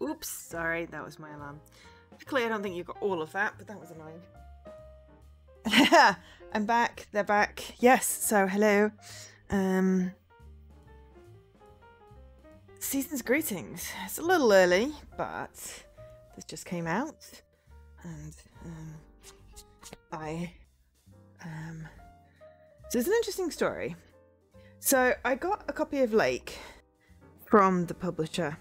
Oops, sorry, that was my alarm. Luckily, I don't think you got all of that, but that was annoying. I'm back. They're back. Yes, so hello. Season's greetings. It's a little early, but this just came out. And, so it's an interesting story. So I got a copy of Lake from the publisher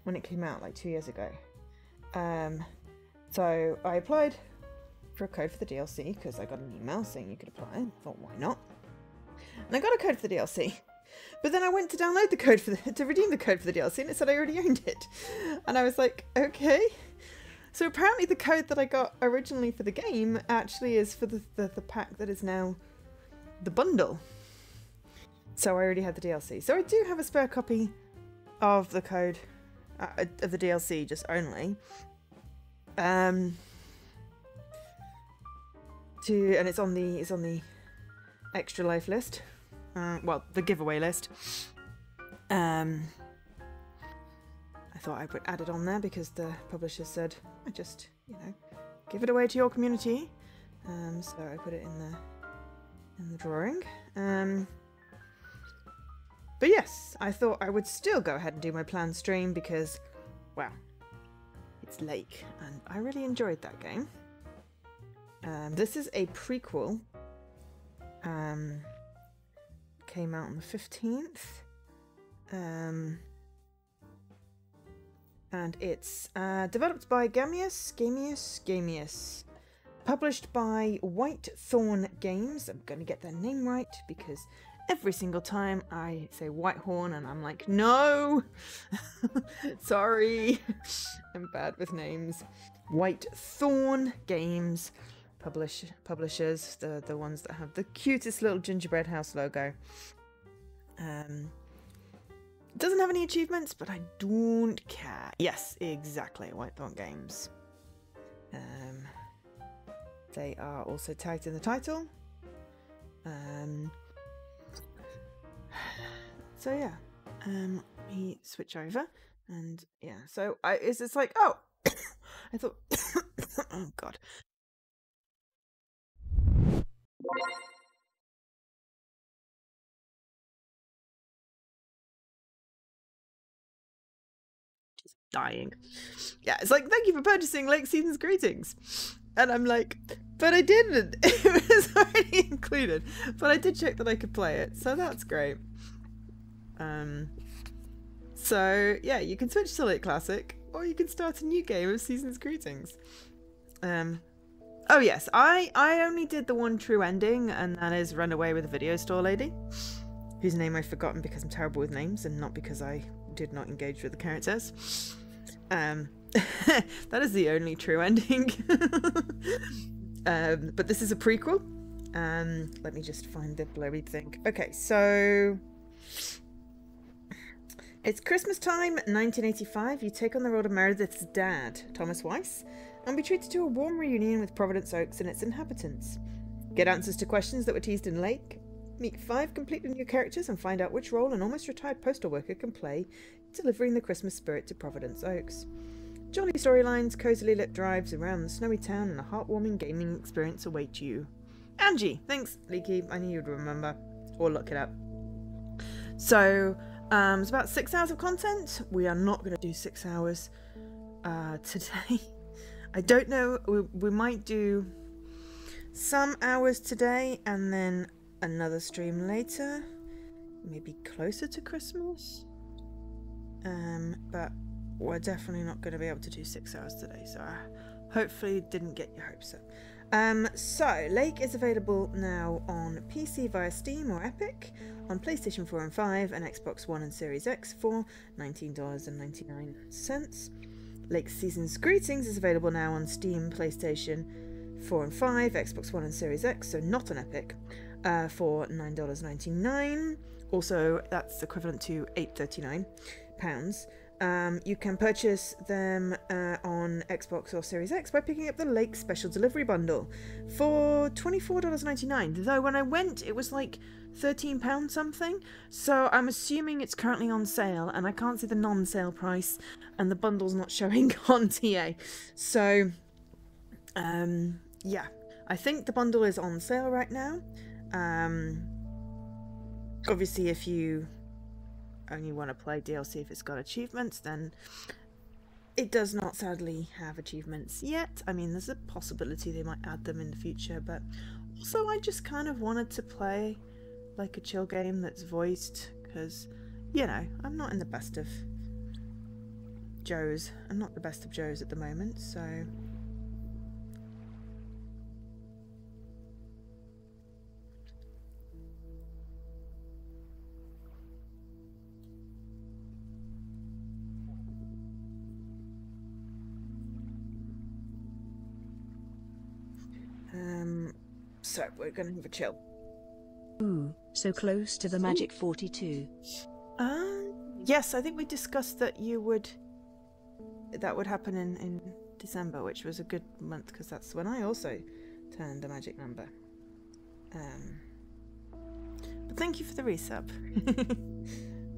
when it came out like 2 years ago. So I applied for a code for the DLC because I got an email saying you could apply. I thought, why not? And I got a code for the DLC. But then I went to download the code for to redeem the code for the DLC, and it said I already owned it. And I was like, okay. So apparently the code that I got originally for the game actually is for the pack that is now the bundle. So I already had the DLC. So I do have a spare copy of the code of the DLC, just only. And it's on the extra life list. Well, the giveaway list. I thought I would add it on there because the publisher said, just, you know, give it away to your community. So I put it in the drawing. But yes, I thought I would still go ahead and do my planned stream because, well, it's Lake, and I really enjoyed that game. This is a prequel. Came out on the 15th. And it's developed by Gamius. Published by Whitethorn Games. I'm going to get their name right because every single time I say Whitehorn and I'm like, no! Sorry. I'm bad with names. Whitethorn Games. Publishers, the ones that have the cutest little gingerbread house logo. Doesn't have any achievements, but I don't care. Yes, exactly, Whitethorn Games. They are also tagged in the title. So yeah, we switch over, and yeah, so it's like, oh, I thought, oh god. Just dying. Yeah, it's like, thank you for purchasing Lake Season's greetings. And I'm like, but I didn't. It was already included. But I did check that I could play it, so that's great. So yeah, you can switch to Lake Classic, or you can start a new game of Season's greetings. Oh yes, I only did the one true ending, and that is Run Away with a Video Store Lady, whose name I've forgotten because I'm terrible with names and not because I did not engage with the characters. That is the only true ending. But this is a prequel. Let me just find the blurry thing. Okay, so it's Christmas time, 1985. You take on the role of Meredith's dad, Thomas Weiss, and be treated to a warm reunion with Providence Oaks and its inhabitants. Get answers to questions that were teased in Lake, meet 5 completely new characters, and find out which role an almost retired postal worker can play delivering the Christmas spirit to Providence Oaks. Jolly storylines, cosily lit drives around the snowy town, and a heartwarming gaming experience await you. Angie! Thanks, Leaky. I knew you'd remember. Or look it up. So, it's about 6 hours of content. We are not going to do 6 hours today. I don't know. We might do some hours today and then another stream later. Maybe closer to Christmas. But we're definitely not going to be able to do 6 hours today, so I hopefully didn't get your hopes up. So, Lake is available now on PC via Steam or Epic, on PlayStation 4 and 5, and Xbox One and Series X for $19.99. Lake Season's Greetings is available now on Steam, PlayStation 4 and 5, Xbox One and Series X, so not on Epic, for $9.99. Also, that's equivalent to £8.39. You can purchase them on Xbox or Series X by picking up the Lake Special Delivery Bundle for $24.99. Though when I went, it was like £13 something. So I'm assuming it's currently on sale, and I can't see the non-sale price, and the bundle's not showing on TA. So, yeah, I think the bundle is on sale right now. Obviously, if you only want to play DLC if it's got achievements, then it does not sadly have achievements yet. I mean, there's a possibility they might add them in the future, but also I just kind of wanted to play like a chill game that's voiced, because, you know, I'm not in the best of Joes. I'm not the best of Joes at the moment, so... So we're gonna have a chill. Ooh, so close to the magic 42. Yes, I think we discussed that that would happen in December, which was a good month because that's when I also turned a magic number. But thank you for the resub.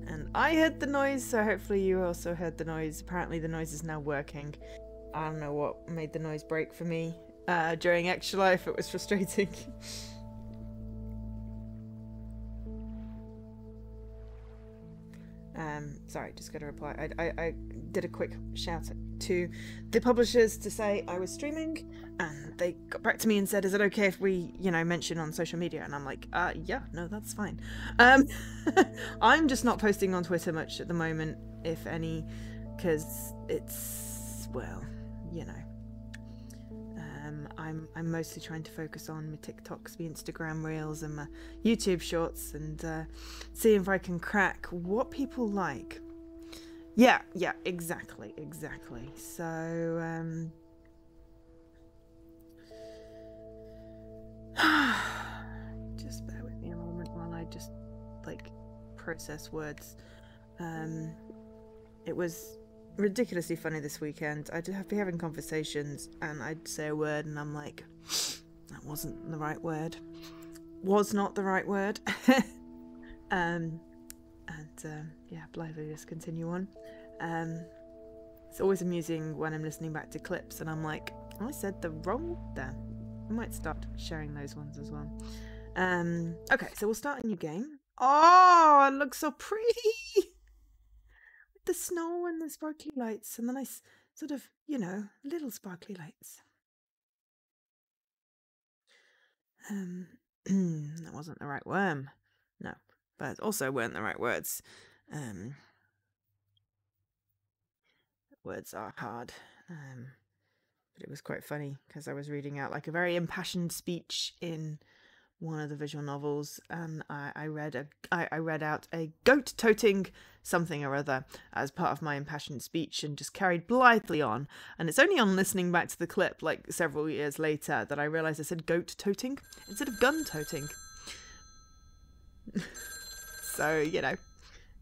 And I heard the noise, so hopefully you also heard the noise. Apparently the noise is now working. I don't know what made the noise break for me. During Extra Life, it was frustrating. Sorry, just got to reply. I did a quick shout to the publishers to say I was streaming, and they got back to me and said, is it okay if we, you know, mention on social media? And I'm like, yeah, no, that's fine. I'm just not posting on Twitter much at the moment, if any, because it's, well, you know. I'm mostly trying to focus on my TikToks, my Instagram Reels, and my YouTube Shorts, and seeing if I can crack what people like. Yeah, exactly. So, just bear with me a moment while I just, like, process words. It was ridiculously funny this weekend. I'd be having conversations and I'd say a word and I'm like, that wasn't the right word. Was not the right word. Yeah, blithely just continue on. It's always amusing when I'm listening back to clips and I'm like, I said the wrong there. I might start sharing those ones as well. Okay, so we'll start a new game. Oh, it looks so pretty! The snow and the sparkly lights and the nice sort of, you know, little sparkly lights. That wasn't the right worm. No, but also weren't the right words. Words are hard. But it was quite funny because I was reading out like a very impassioned speech in one of the visual novels, and I read out a goat-toting something or other as part of my impassioned speech and just carried blithely on. And it's only on listening back to the clip, like several years later, that I realised I said goat-toting instead of gun-toting. So, you know,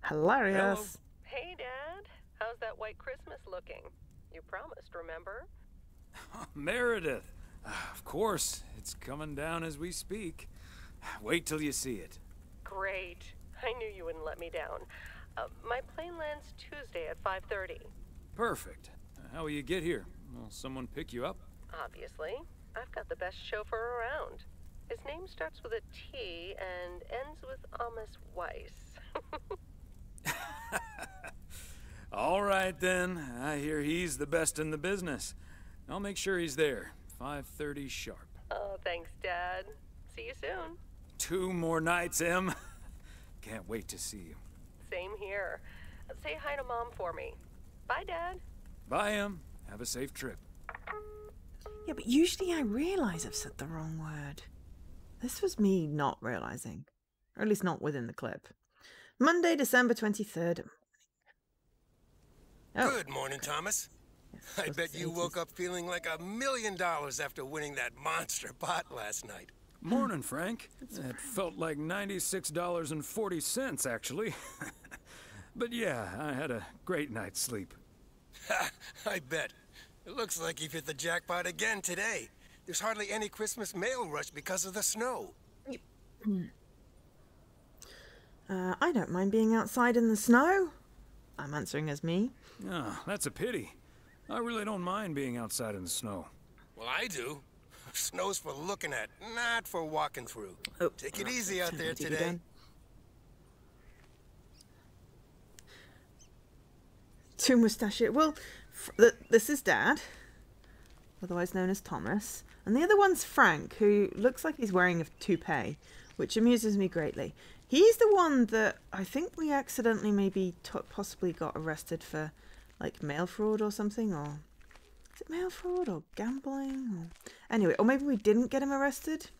hilarious. Hello. Hey, Dad. How's that white Christmas looking? You promised, remember? Meredith. Of course. It's coming down as we speak. Wait till you see it. Great. I knew you wouldn't let me down. My plane lands Tuesday at 5:30. Perfect. How will you get here? Will someone pick you up? Obviously. I've got the best chauffeur around. His name starts with a T and ends with Amos Weiss. All right, then. I hear he's the best in the business. I'll make sure he's there. 5:30 sharp. Oh, thanks, Dad. See you soon. 2 more nights, Em. Can't wait to see you. Same here. Say hi to Mom for me. Bye, Dad. Bye, Em. Have a safe trip. Yeah, but usually I realise I've said the wrong word. This was me not realising. Or at least not within the clip. Monday, December 23rd. Oh. Good morning, Thomas. I bet you woke up feeling like $1 million after winning that monster pot last night. Morning, Frank. It felt like $96.40, actually. But yeah, I had a great night's sleep. Ha! I bet. It looks like you've hit the jackpot again today. There's hardly any Christmas mail rush because of the snow. I don't mind being outside in the snow. I'm answering as me. Ah, that's a pity. I really don't mind being outside in the snow. Well, I do. Snow's for looking at, not for walking through. Oh, Take it easy out there TV today. down. Two mustachio. Well, this is Dad, otherwise known as Thomas, and the other one's Frank, who looks like he's wearing a toupee, which amuses me greatly. He's the one that I think we accidentally maybe possibly got arrested for, like, mail fraud or something, or is it mail fraud or gambling? Or... Anyway, or maybe we didn't get him arrested.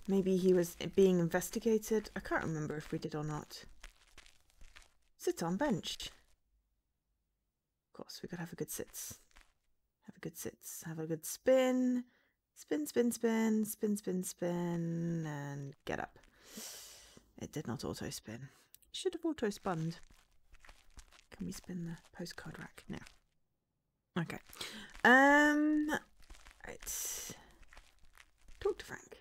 Maybe he was being investigated. I can't remember if we did or not. Sit on bench. Of course, we gotta have a good sits. Have a good sits. Have a good spin. Spin, spin, spin, spin, spin, spin, and get up. It did not auto-spin. It should have auto-spunned. Can we spin the postcard rack? No. Okay. Right. Talk to Frank.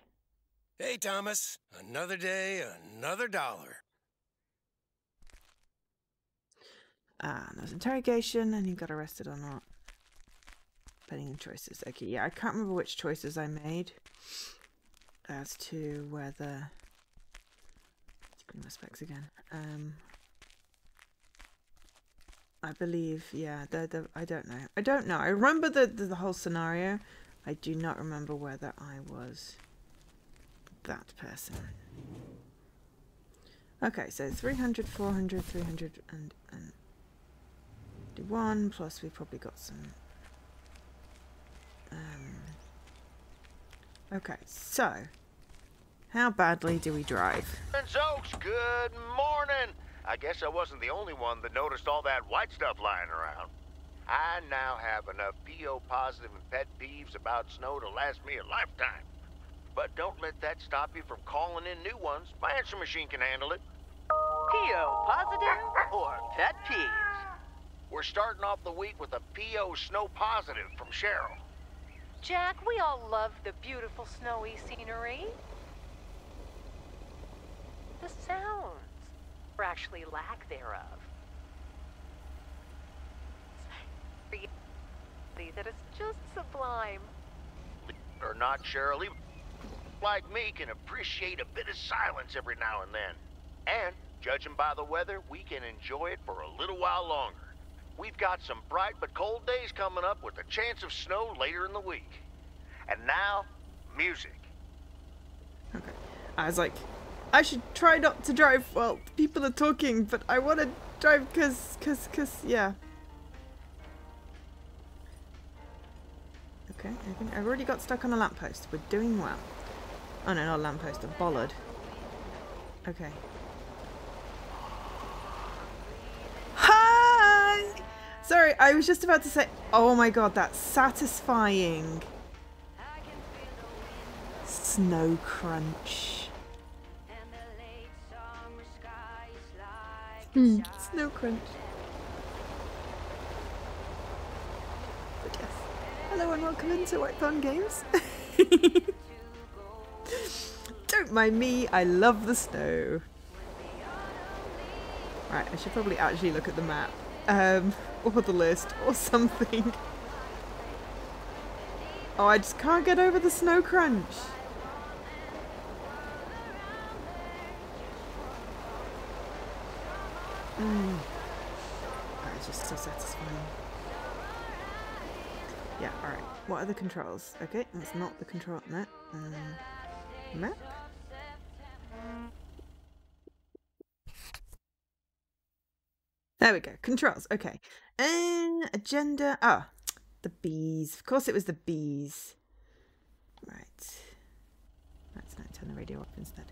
Hey, Thomas. Another day, another dollar. And there was interrogation, and he got arrested or not. Depending on choices. Okay, yeah, I can't remember which choices I made as to whether... Clean my specs again. I believe, yeah, I don't know. I don't know. I remember the whole scenario. I do not remember whether I was that person. Okay, so 300, 400, 300, and do one, plus we probably got some... Okay, so... How badly do we drive? Oaks, good morning. I guess I wasn't the only one that noticed all that white stuff lying around. I now have enough PO positive and pet peeves about snow to last me a lifetime. But don't let that stop you from calling in new ones. My answer machine can handle it. PO positive or pet peeves? We're starting off the week with a PO snow positive from Cheryl. Jack, we all love the beautiful snowy scenery. The sounds, or actually lack thereof. That is just sublime. Or not, Cheryl, even like me can appreciate a bit of silence every now and then. And, judging by the weather, we can enjoy it for a little while longer. We've got some bright but cold days coming up with a chance of snow later in the week. And now, music. Okay. I was like, I should try not to drive while people are talking, but I want to drive cause, yeah. Okay, I think I've already got stuck on a lamppost. We're doing well. Oh no, not a lamppost, a bollard. Okay. Hi! Sorry, I was just about to say, oh my god, that's satisfying. Snow crunch. Snow crunch. But yes. Hello and welcome into White Thorn Games. Don't mind me, I love the snow. Right, I should probably actually look at the map. Or the list, or something. Oh, I just can't get over the snow crunch. It's just so satisfying. Yeah, alright. What are the controls? Okay, that's not the control. No. Map? There we go. Controls. Okay. Agenda. Ah, the bees. Of course it was the bees. Right. Let's now turn the radio off instead.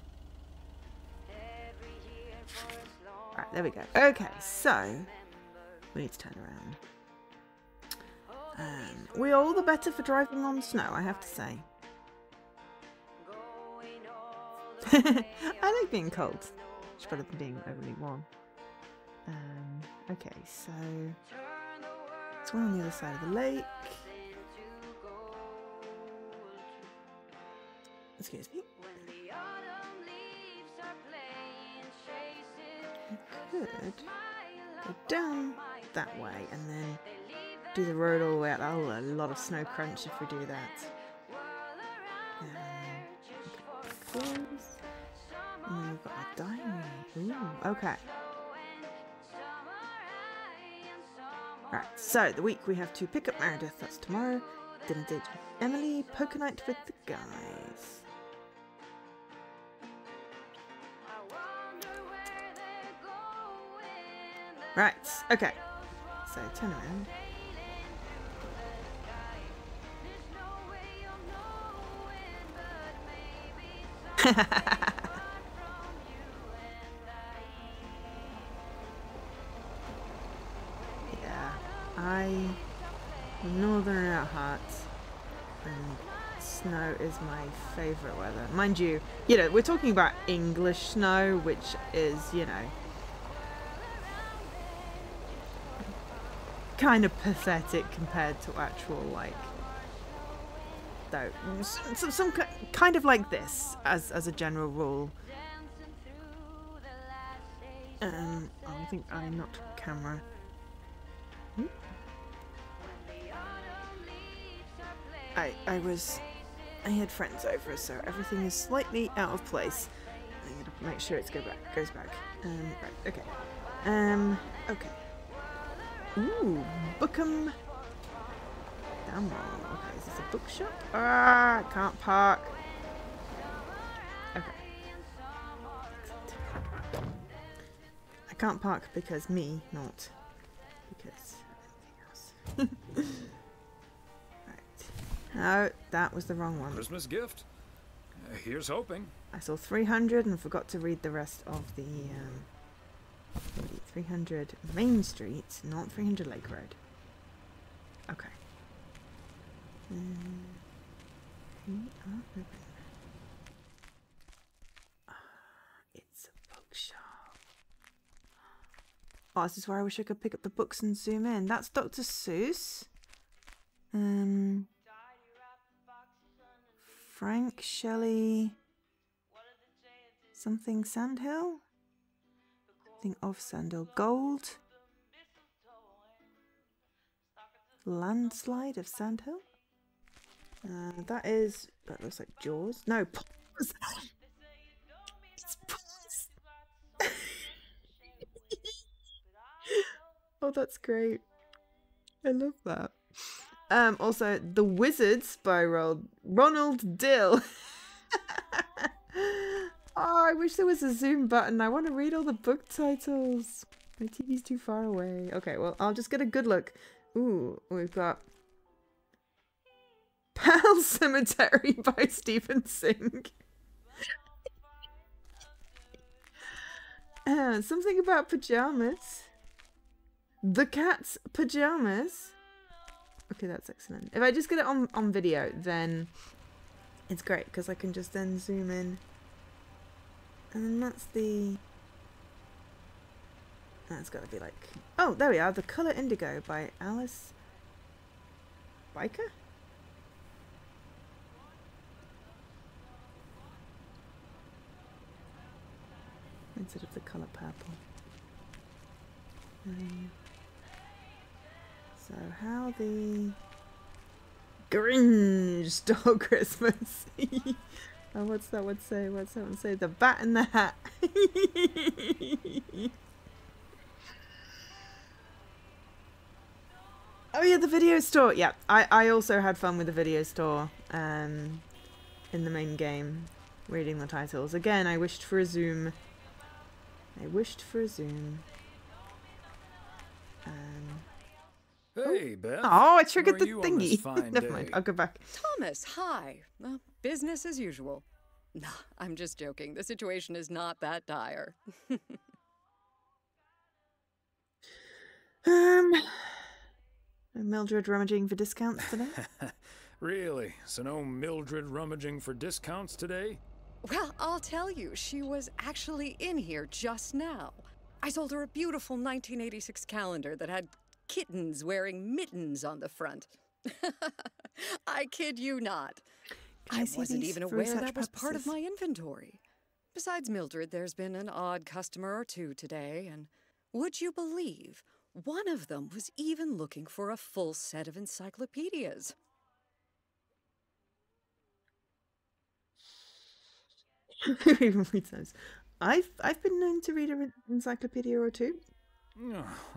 Right, there we go. Okay, so we need to turn around. We're all the better for driving on snow, I have to say. I like being cold. It's better than being overly warm. Okay, so it's one on the other side of the lake. Excuse me. I could go down that way and then do the road all the way out. Oh, a lot of snow crunch if we do that. Okay, close. And then we've got our diary. Ooh, okay. Right, so the week we have to pick up Meredith, that's tomorrow. Dinner date with Emily, poker night with the guys. Right, okay. So turn around. Yeah, I'm northern at heart, and snow is my favourite weather. Mind you, we're talking about English snow, which is, kind of pathetic compared to actual, though, some kind of like this, as a general rule. I think I knocked camera. I had friends over, so everything is slightly out of place. I'm gonna make sure it goes back. Right, okay. Okay. Ooh, Bookham. Damn wrong. Okay, is this a bookshop? Ah, I can't park. Okay. I can't park because me, not because anything else. No, that was the wrong one. Christmas gift. Here's hoping. I saw 300 and forgot to read the rest of the 300 Main Street, not 300 Lake Road. Okay. It's a bookshop. Oh, this is where I wish I could pick up the books and zoom in. That's Dr. Seuss. Frank Shelley. Something Sandhill? Something of Sandhill. Gold. Landslide of Sandhill. That looks like Jaws. No, Paws. It's Paws. Oh, that's great. I love that. Also, The Wizards by Ronald Dill. Oh, I wish there was a zoom button. I want to read all the book titles. My TV's too far away. Okay, well, I'll just get a good look. Ooh, we've got Pal Cemetery by Stephen Singh. Something about pajamas. The Cat's Pajamas. Okay, that's excellent. If I just get it on video, then it's great, because I can just then zoom in. And then that's got to be like... Oh, there we are. The Colour Indigo by Alice Biker? Instead of the colour purple. So how the Grinch stole Christmas. Oh, what's that one say? What's that one say? The Bat in the Hat. Oh yeah, the video store. Yeah, I also had fun with the video store in the main game, reading the titles. Again, I wished for a zoom. Hey, Beth. Oh, I triggered the How are you on this thingy. fine Never day? mind, I'll go back. Thomas, hi. Business as usual. Nah, I'm just joking. The situation is not that dire. Mildred rummaging for discounts today? Really? So no Mildred rummaging for discounts today? Well, I'll tell you, she was actually in here just now. I sold her a beautiful 1986 calendar that had kittens wearing mittens on the front. I kid you not. Can I see wasn't these even for aware research that was part of purposes? my inventory. Besides Mildred, there's been an odd customer or two today, and would you believe one of them was even looking for a full set of encyclopedias? Who even reads those? I've been known to read an encyclopedia or two.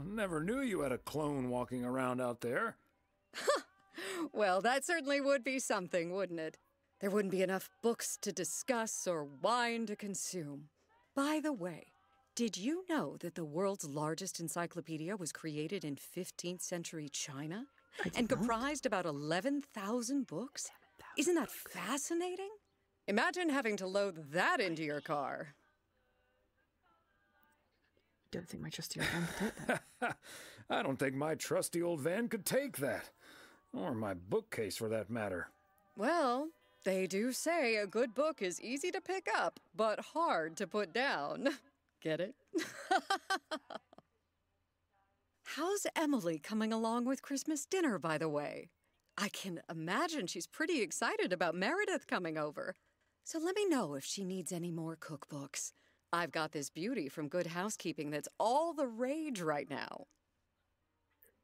Never knew you had a clone walking around out there. Well, that certainly would be something, wouldn't it? There wouldn't be enough books to discuss or wine to consume. By the way, did you know that the world's largest encyclopedia was created in 15th century China and comprised about 11,000 books? Isn't that fascinating? Imagine having to load that into your car. Don't think my trusty old van could take that. I don't think my trusty old van could take that. Or my bookcase, for that matter. Well, they do say a good book is easy to pick up, but hard to put down. Get it? How's Emily coming along with Christmas dinner, by the way? I can imagine she's pretty excited about Meredith coming over. So let me know if she needs any more cookbooks. I've got this beauty from Good Housekeeping that's all the rage right now.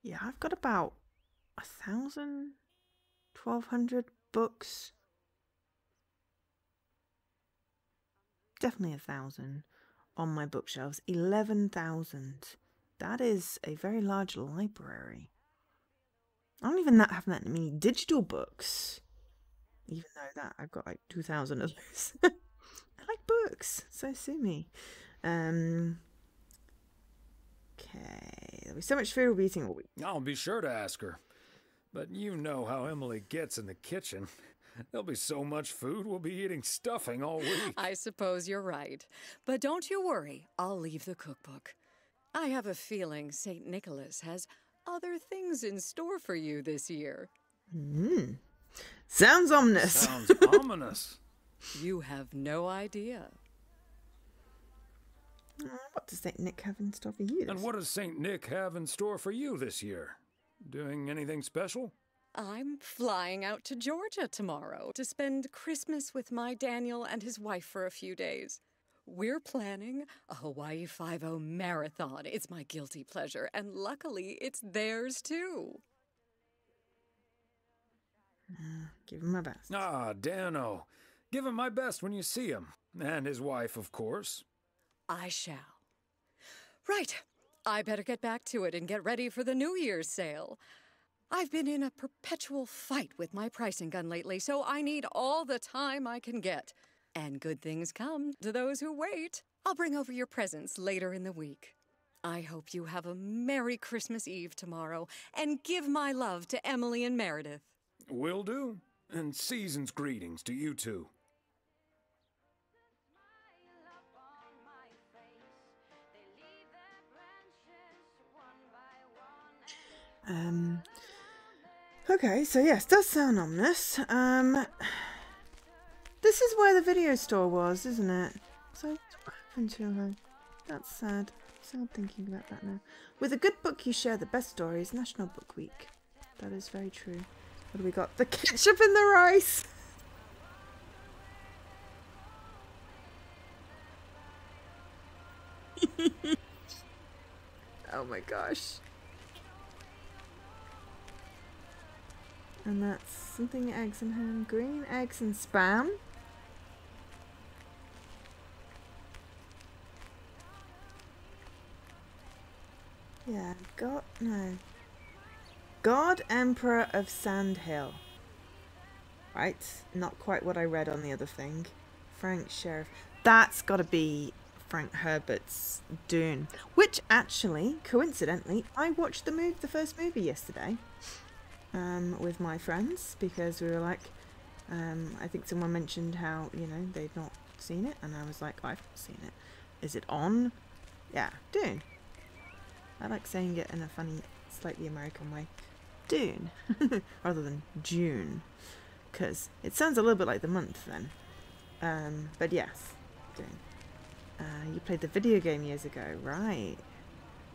Yeah, I've got about 1,000, 1,200 books. Definitely 1,000 on my bookshelves. 11,000. That is a very large library. I don't even have that many digital books. Even though that I've got like 2,000 of those. I like books, so sue me. Okay, there'll be so much food we'll be eating all week. I'll be sure to ask her. But you know how Emily gets in the kitchen. There'll be so much food, we'll be eating stuffing all week. I suppose you're right. But don't you worry, I'll leave the cookbook. I have a feeling St. Nicholas has other things in store for you this year. Sounds ominous. Sounds ominous. You have no idea. What does St. Nick have in store for you? And what does St. Nick have in store for you this year? Doing anything special? I'm flying out to Georgia tomorrow to spend Christmas with my Daniel and his wife for a few days. We're planning a Hawaii 5-0 marathon. It's my guilty pleasure, and luckily it's theirs too. Give him my best. Ah, Dano. Give him my best when you see him. And his wife, of course. I shall. Right. I better get back to it and get ready for the New Year's sale. I've been in a perpetual fight with my pricing gun lately, so I need all the time I can get. And good things come to those who wait. I'll bring over your presents later in the week. I hope you have a Merry Christmas Eve tomorrow, and give my love to Emily and Meredith. Will do. And season's greetings to you two. Okay, so yes, does sound ominous. This is where the video store was, isn't it? So what happened to her? That's sad. Sad thinking about that now. With a good book you share the best stories. National Book Week. That is very true. What do we got? The ketchup in the rice! Oh my gosh. And that's something eggs and ham, green eggs and spam. Yeah, God Emperor of Sand Hill. Right, not quite what I read on the other thing. Frank Sheriff. That's got to be Frank Herbert's Dune. Which actually, coincidentally, I watched the first movie yesterday. With my friends, because we were like, I think someone mentioned how, you know, they'd not seen it, and I was like, I've not seen it. Is it on? Yeah, Dune. I like saying it in a funny, slightly American way. Dune. Rather than June. Because it sounds a little bit like the month then. But yes, Dune. You played the video game years ago, right?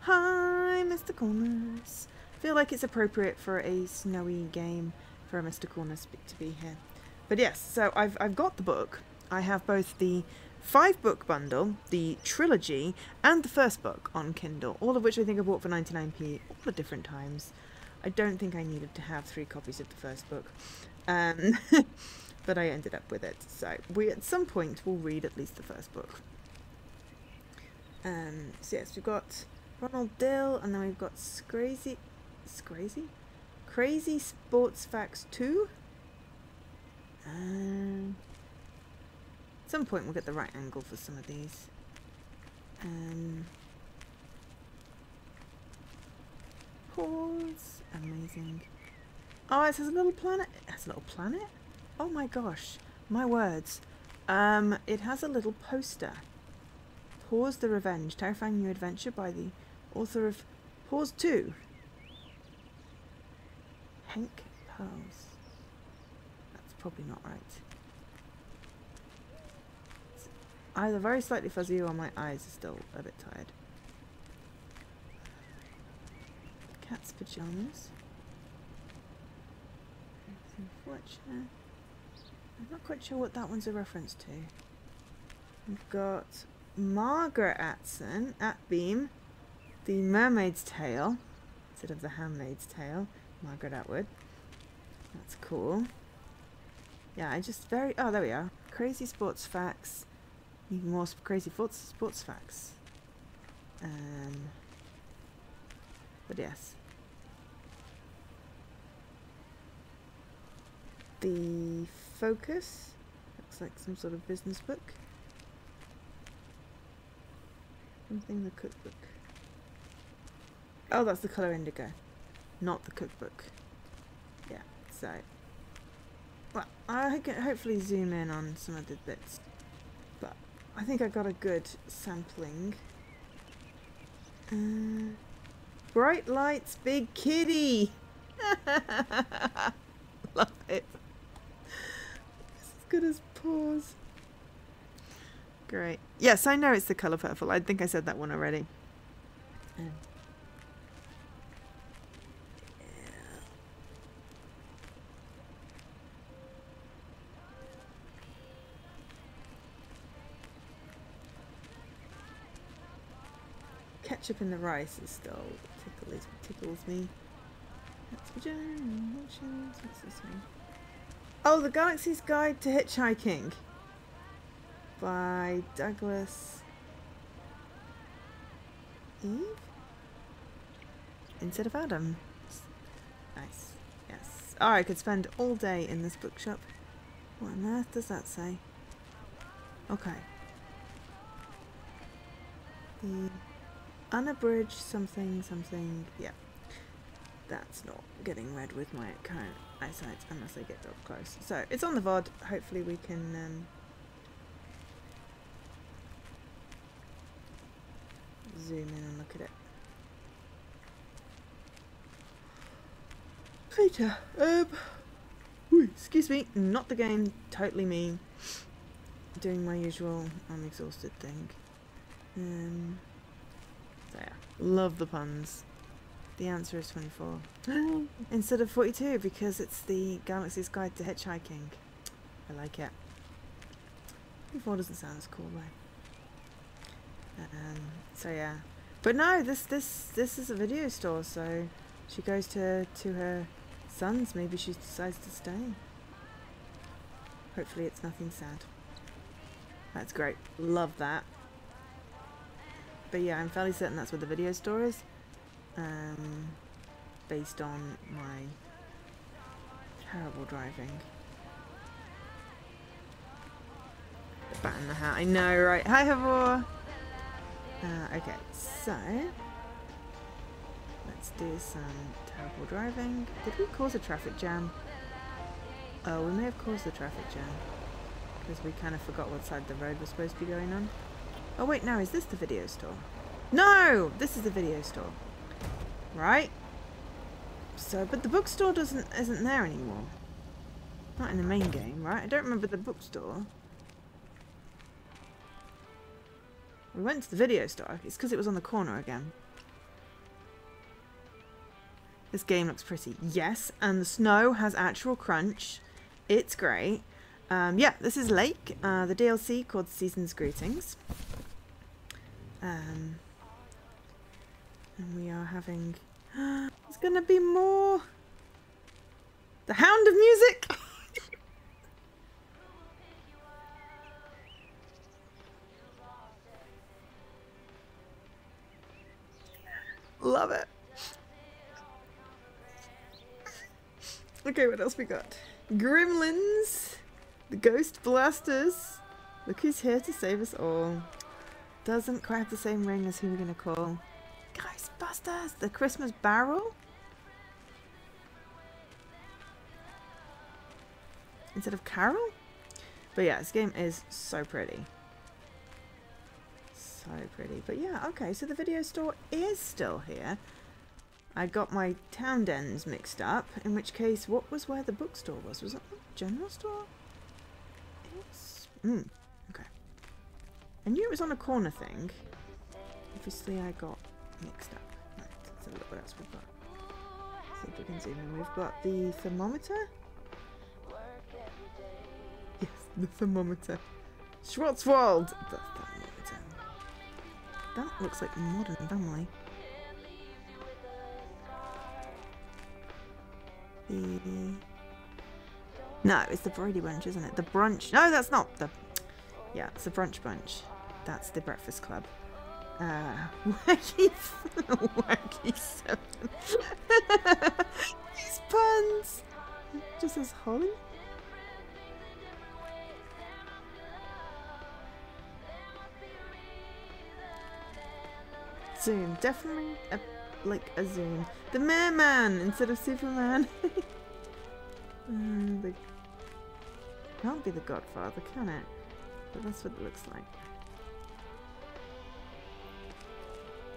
Hi, Mr. Corners. I feel like it's appropriate for a snowy game for a Mr. Corners to be here. But yes, so I've got the book. I have both the 5-book bundle, the trilogy, and the first book on Kindle, all of which I think I bought for 99p all at different times. I don't think I needed to have 3 copies of the first book, but I ended up with it. So we at some point will read at least the first book. So yes, we've got Ronald Dill, and then we've got Crazy Sports Facts 2. At some point we'll get the right angle for some of these. Pause. Amazing. Oh, it has a little planet. It has a little planet? Oh my gosh. My words. It has a little poster. Pause the Revenge. Terrifying New Adventure by the author of Pause 2. Hank Pause. That's probably not right. It's either very slightly fuzzy or my eyes are still a bit tired. Cat's pajamas. Fletcher. I'm not quite sure what that one's a reference to. We've got Margaret Atson at Beam, The Mermaid's Tale instead of The Handmaid's Tale. Margaret Atwood. That's cool. Yeah, I just very... Oh, there we are. Crazy Sports Facts. Even more crazy sports facts. But yes. The Focus. Looks like some sort of business book. Something the cookbook. Oh, that's the colour indigo. Not the cookbook. Yeah, so... Well, I can hopefully zoom in on some of the bits. But I think I got a good sampling. Bright Lights, Big Kitty! Love it. It's as good as Pause. Great. Yes, I know it's the colour purple. I think I said that one already. Ketchup in the rice is still tickles me. That's what's this one? Oh, The Galaxy's Guide to Hitchhiking by Douglas Eve instead of Adam. Nice. Yes. Oh, I could spend all day in this bookshop. What on earth does that say? Okay. The unabridged something. Yeah. That's not getting read with my current eyesight unless I get up close. So it's on the VOD. Hopefully we can zoom in and look at it. Later. Excuse me. Not the game. Totally me. Doing my usual I'm exhausted thing. So yeah. Love the puns. The answer is 24. Instead of 42 because it's the Galaxy's Guide to Hitchhiking. I like it. 24 doesn't sound as cool though. So yeah. But no, this is a video store, so she goes to her son's. Maybe she decides to stay. Hopefully it's nothing sad. That's great. Love that. But yeah, I'm fairly certain that's where the video store is. Based on my terrible driving. The bat in the hat. I know, right? Hi, Havor! Okay, so let's do some terrible driving. Did we cause a traffic jam? Oh, we may have caused the traffic jam. Because we kind of forgot what side the road was supposed to be going on. Oh wait, no, is this the video store? No! This is the video store. Right? So, but the bookstore isn't there anymore. Not in the main game, right? I don't remember the bookstore. We went to the video store. It's because it was on the corner again. This game looks pretty. Yes, and the snow has actual crunch. It's great. Yeah, this is Lake, the DLC called Season's Greetings. And we are having... There's gonna be more! The Hound of Music! Love it. Okay, what else we got? Gremlins, the Ghost Blasters. Look who's here to save us all. Doesn't quite have the same ring as who we're gonna call. Ghostbusters, the Christmas Barrel. Instead of Carol? But yeah, this game is so pretty. So pretty. But yeah, okay, so the video store is still here. I got my town ends mixed up, in which case, what was where the bookstore was? Was it the general store? It's... okay. I knew it was on a corner thing. Obviously I got mixed up. Right, let's have a look what else we've got. See if we can zoom in. We've got the thermometer. Yes, the thermometer. Schwarzwald! The thermometer. That looks like Modern Family. No, it's the Brady Bunch, isn't it? The brunch. No, that's not the... Yeah, it's the brunch bunch. That's the Breakfast Club. Wacky... Wacky 7. These puns! Just says Holly? Zoom. Definitely like a zoom. The Merman instead of Superman. The... Can't be the Godfather, can it? But that's what it looks like.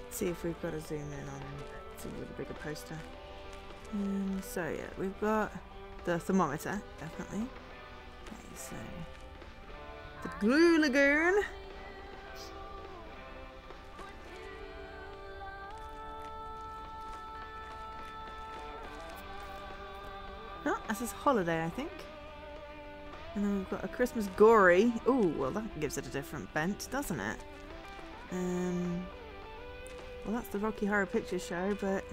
Let's see if we've got a zoom in on a little bigger poster. So yeah, we've got the thermometer, definitely. Okay, so the Glue Lagoon. Oh, this is Holiday, I think. And then we've got a Christmas Gory. Ooh, well that gives it a different bent, doesn't it? Well that's the Rocky Horror Picture Show, but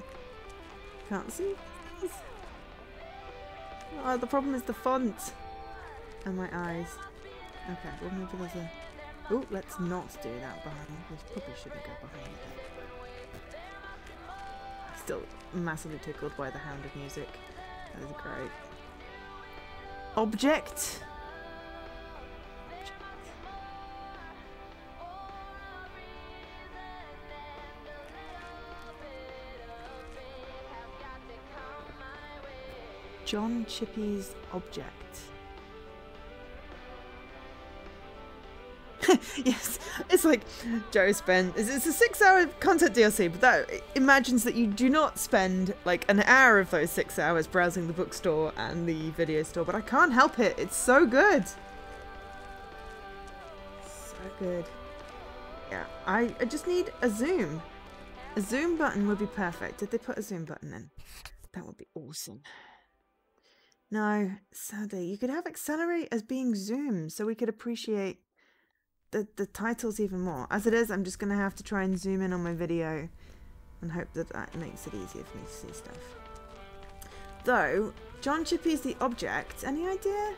can't see. Oh, the problem is the font and my eyes. Okay, well maybe there's a... Ooh, let's not do that behind. We probably shouldn't go behind it. Still massively tickled by the Hound of Music. That is great. Object. John Chippy's Object. Yes, it's like Joe spent. It's a 6-hour content DLC, but that imagines that you do not spend like an hour of those 6 hours browsing the bookstore and the video store. But I can't help it. It's so good. So good. Yeah, I just need a zoom. A zoom button would be perfect. Did they put a zoom button in? That would be awesome. No, sadly, you could have accelerate as being zoom, so we could appreciate the titles even more. As it is, I'm just going to have to try and zoom in on my video and hope that that makes it easier for me to see stuff. Though, John Chippy's The Object, any idea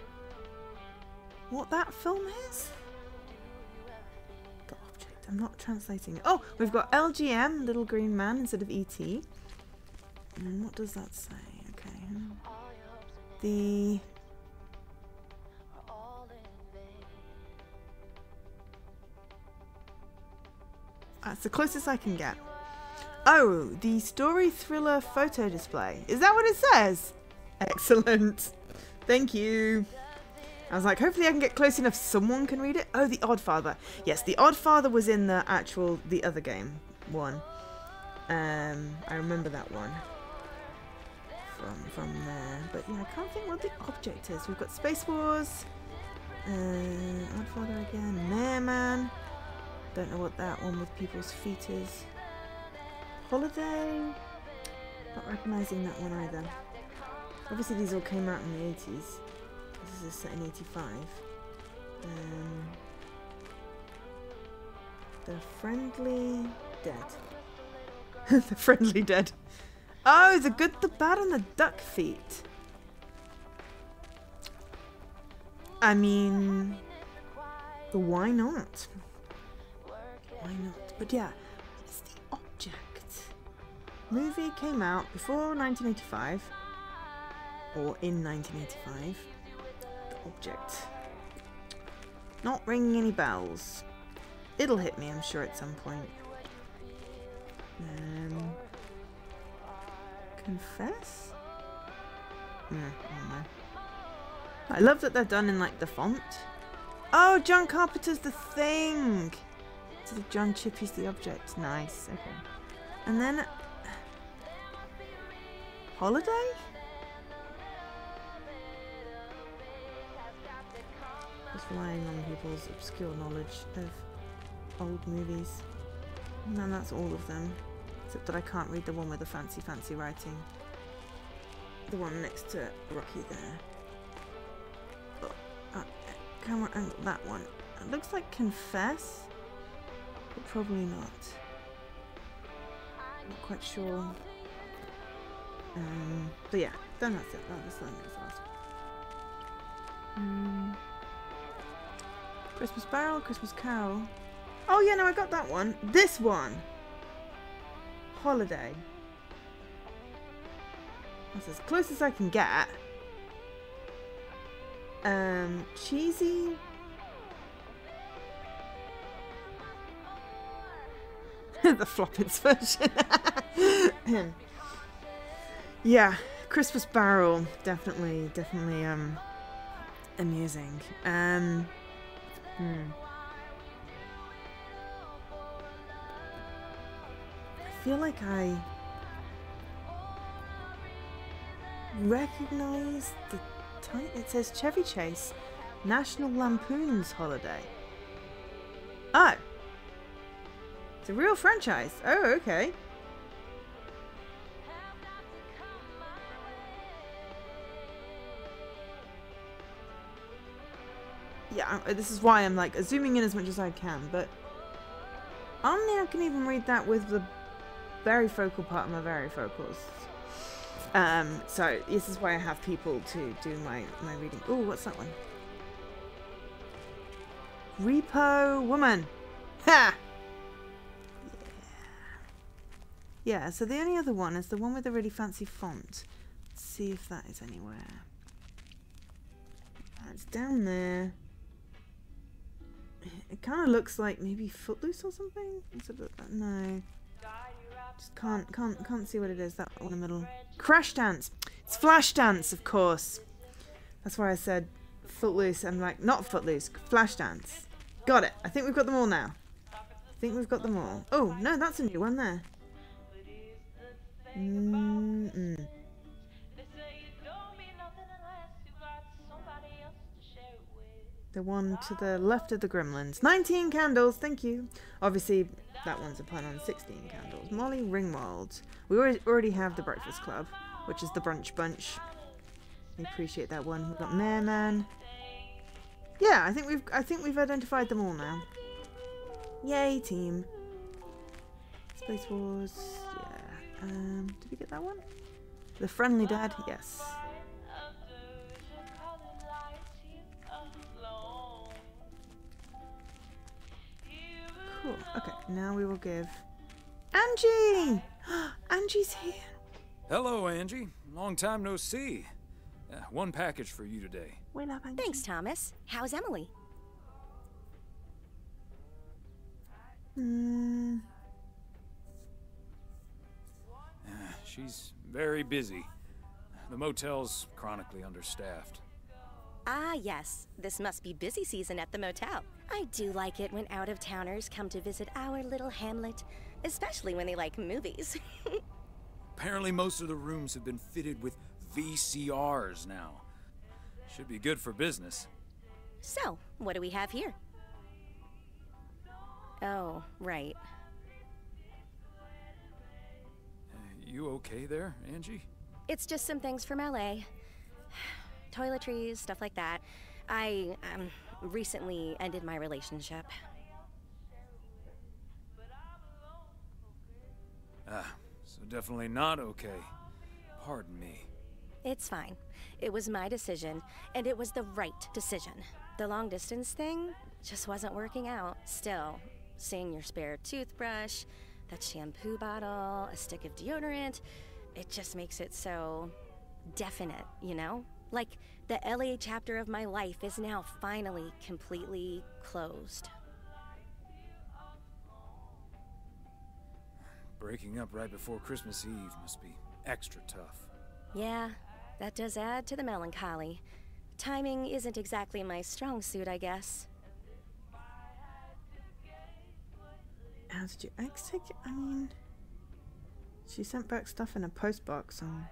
what that film is? The Object, I'm not translating it. Oh, we've got LGM, Little Green Man, instead of E.T. And what does that say? Okay. That's the closest I can get. Oh, the story thriller photo display. Is that what it says? Excellent. Thank you. I was like, hopefully I can get close enough someone can read it. Oh, The Oddfather. Yes, The Oddfather was in the other game one. I remember that one from there. But yeah, I can't think what the object is. We've got Space Wars, Oddfather again, Merman, Don't know what that one with people's feet is. Holiday? Not recognising that one either. Obviously these all came out in the 80s. This is set in 85. The Friendly Dead. The Friendly Dead. Oh, the Good, the Bad and the Duck Feet. I mean, why not? Why not? But yeah, it's the object. Movie came out before 1985. Or in 1985. The object. Not ringing any bells. It'll hit me, I'm sure, at some point. Confess? I don't know. I love that they're done in like the font. Oh, John Carpenter's The Thing! Instead of John Chippy's The Object. Nice, okay. And then... Holiday? Just relying on people's obscure knowledge of old movies. And that's all of them. Except that I can't read the one with the fancy writing. The one next to Rocky there. Oh, camera angle, that one. It looks like Confess, but probably not. Not quite sure. But yeah, then that's it. That was the last one. Christmas Barrel, Christmas Carol. Oh yeah, no, I got that one. This one. Holiday. That's as close as I can get. Cheesy. The Floppets version. Yeah, Christmas Barrel, definitely amusing. I feel like I recognize the title. It says Chevy Chase, National Lampoon's Holiday. Oh, it's a real franchise. Oh, okay. Yeah, this is why I'm like zooming in as much as I can, but I don't think I can even read that with the varifocal part of my varifocals. So this is why I have people to do my reading. Oh, what's that one? Repo Woman. Ha! Yeah, so the only other one is the one with the really fancy font. Let's see if that is anywhere. It's down there. It kind of looks like maybe Footloose or something. No, just can't see what it is. That one in the middle. Crashdance. It's Flashdance, of course. That's why I said Footloose. I'm like, not Footloose. Flashdance. Got it. I think we've got them all now. I think we've got them all. Oh no, that's a new one there. The one to the left of the Gremlins. 19 candles, thank you. Obviously, that one's a pun on 16 candles. Molly Ringwald. We already have the Breakfast Club, which is the Brunch Bunch. We appreciate that one. We've got Mareman. Yeah, I think we've identified them all now. Yay, team. Space Wars. Yeah. Did we get that one? The Friendly Dad. Yes. Cool. Okay, now we will give Angie! Angie's here. Hello, Angie. Long time no see. One package for you today. We love Angie. Thanks, Thomas. How's Emily? She's very busy. The motel's chronically understaffed. Ah, yes. This must be busy season at the motel. I do like it when out-of-towners come to visit our little hamlet, especially when they like movies. Apparently most of the rooms have been fitted with VCRs now. Should be good for business. So, what do we have here? Oh, right. You okay there, Angie? It's just some things from LA. Toiletries, stuff like that. I, recently ended my relationship. So definitely not okay. Pardon me. It's fine. It was my decision, and it was the right decision. The long distance thing just wasn't working out. Still, seeing your spare toothbrush, that shampoo bottle, a stick of deodorant, it just makes it so definite, you know? Like, the LA chapter of my life is now finally completely closed. Breaking up right before Christmas Eve must be extra tough. Yeah, that does add to the melancholy. Timing isn't exactly my strong suit, I guess. How did your ex take it? I mean, she sent back stuff in a postbox on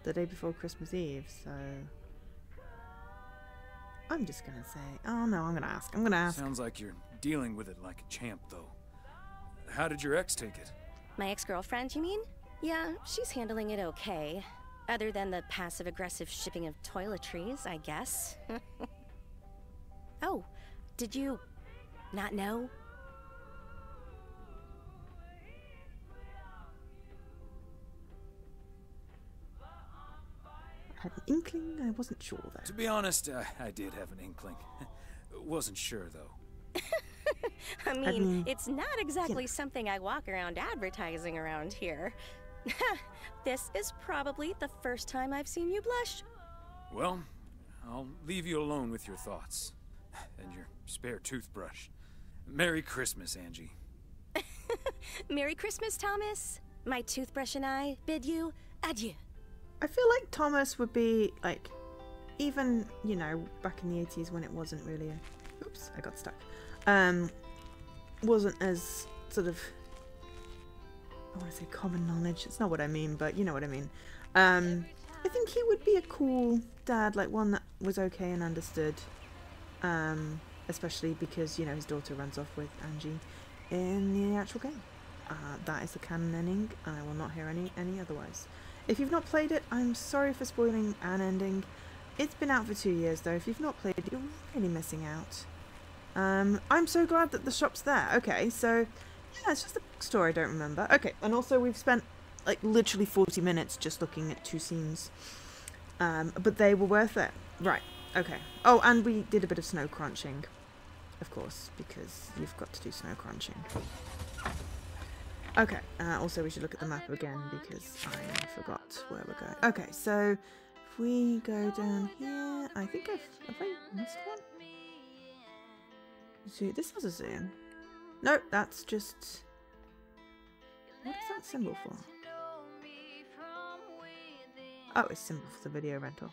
the day before Christmas Eve, so I'm just gonna say, oh no, I'm gonna ask. Sounds like you're dealing with it like a champ, though. How did your ex take it? My ex-girlfriend, you mean? Yeah, she's handling it okay. Other than the passive-aggressive shipping of toiletries, I guess. Oh, did you not know? I had an inkling, I wasn't sure though. To be honest, I did have an inkling. Wasn't sure, though. I mean, it's not exactly something I walk around advertising around here. This is probably the first time I've seen you blush. Well, I'll leave you alone with your thoughts. And your spare toothbrush. Merry Christmas, Angie. Merry Christmas, Thomas. My toothbrush and I bid you adieu. I feel like Thomas would be, like, even, you know, back in the 80s when it wasn't really a... Oops, I got stuck. Wasn't as sort of, I want to say common knowledge, it's not what I mean, but you know what I mean. I think he would be a cool dad, like one that was okay and understood, especially because, you know, his daughter runs off with Angie in the actual game. That is the canon ending, and I will not hear any otherwise. If you've not played it, I'm sorry for spoiling an ending. It's been out for 2 years though. If you've not played it, you're really missing out. I'm so glad that the shop's there. Okay, so yeah, it's just a story I don't remember. Okay, and also we've spent like literally 40 minutes just looking at 2 scenes, but they were worth it. Right, okay. Oh, and we did a bit of snow crunching, of course, because you've got to do snow crunching. Okay, also we should look at the map again because I forgot where we're going. Okay, so if we go down here, I think have I missed one? Zoo. This has a zoom. Nope, that's just... What is that symbol for? Oh, it's symbol for the video rental.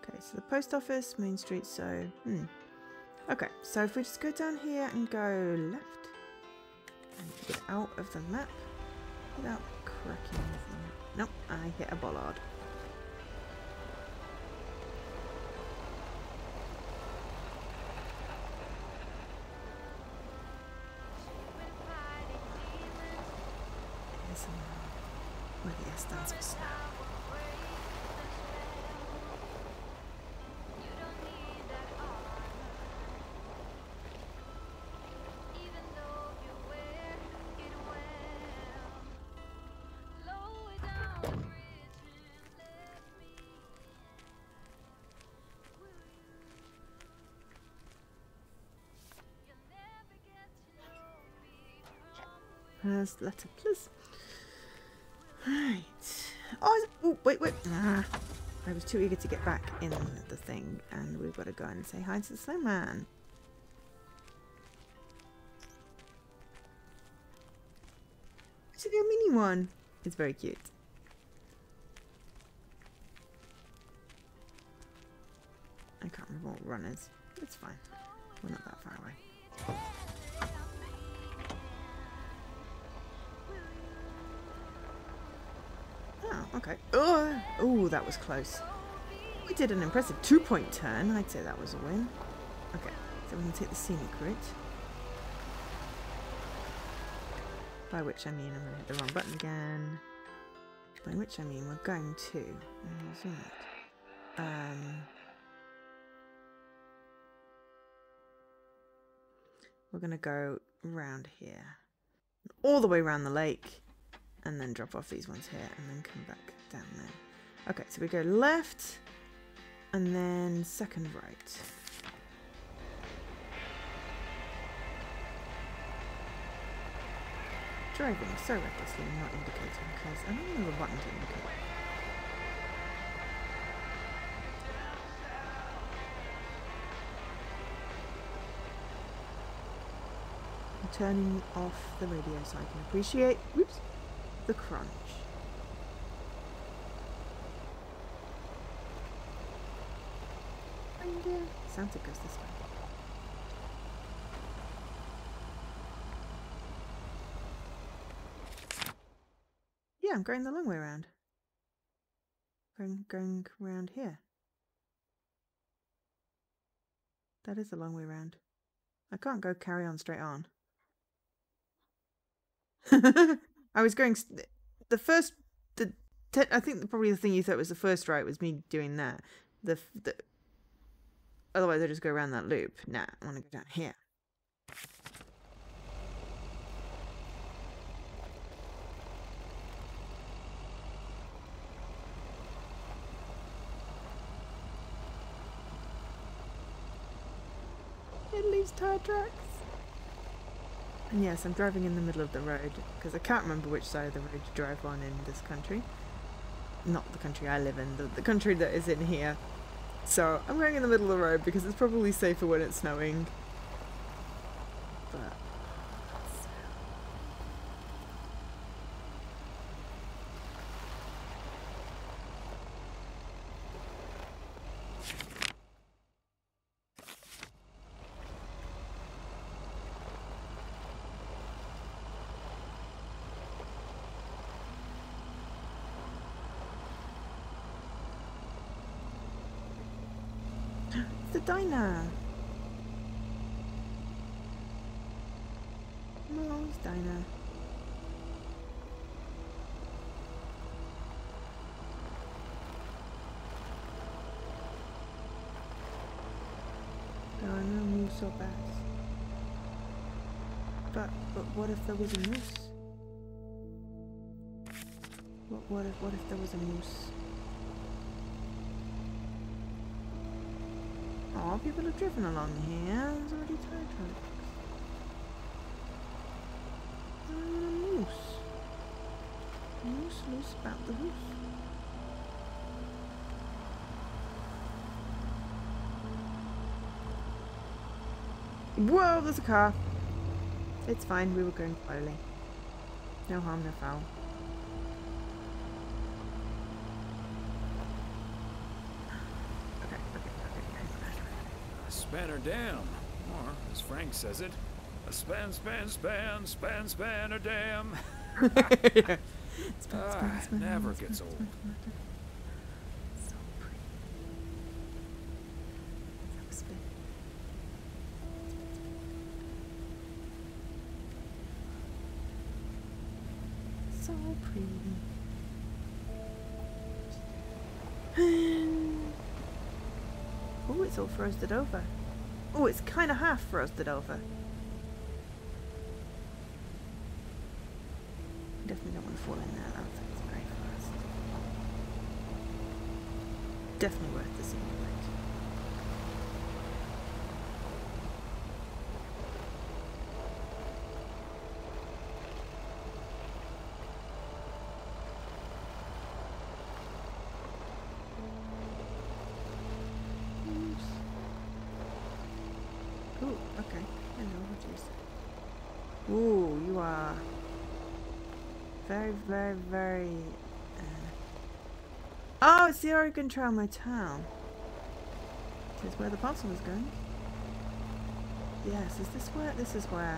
Okay, so the post office, Main Street, so... Okay, so if we just go down here and go left, and get out of the map without cracking anything. Nope, I hit a bollard. Where the S stands for snow. First letter, please. Right. Oh, wait. I was too eager to get back in the thing, and we've got to go and say hi to the snowman. It's a little mini one. It's very cute. I can't remember what run is. It's fine. We're not that far away. Oh, okay. Oh, that was close. We did an impressive 2-point turn. I'd say that was a win. Okay, so we can take the scenic route. By which I mean I'm going to hit the wrong button again. By which I mean we're going to zoom it. We're going to go round here, all the way around the lake, and then drop off these ones here, and then come back down there. Okay, so we go left, and then second right. Driving so recklessly and not indicating, because I don't know the button to indicate. I'm turning off the radio so I can appreciate, whoops, the crunch. And Santa goes this way. Yeah, I'm going the long way around. Going around here. That is the long way around. I can't go carry on straight on. I was going the first I think probably the thing you thought was the first right was me doing that. Otherwise I just go around that loop. Nah, I want to go down here. It leaves tire tracks. And yes, I'm driving in the middle of the road because I can't remember which side of the road you drive on in this country. Not the country I live in, the country that is in here. So I'm going in the middle of the road because it's probably safer when it's snowing. But the diner. Mo's diner. There are no moose or bats. But what if there was a moose? What if there was a moose? Oh, people have driven along here. There's already tire tracks. A moose. Moose loose about the hoose. Whoa, there's a car. It's fine, we were going slowly. No harm, no foul. Span her down, or as Frank says it, a span her dam. Yeah. Never gets old. So pretty. So spin. So pretty. Oh, it's all frosted over. Oh, it's kind of half frosted over. Definitely don't want to fall in there. That looks like it's very fast. Definitely worth the scene. Ooh, okay. Hello, what is it? Ooh, you are very, very, very... Oh, it's the Oregon Trail Motel. This is where the parcel was going. Yes, is this where... This is where...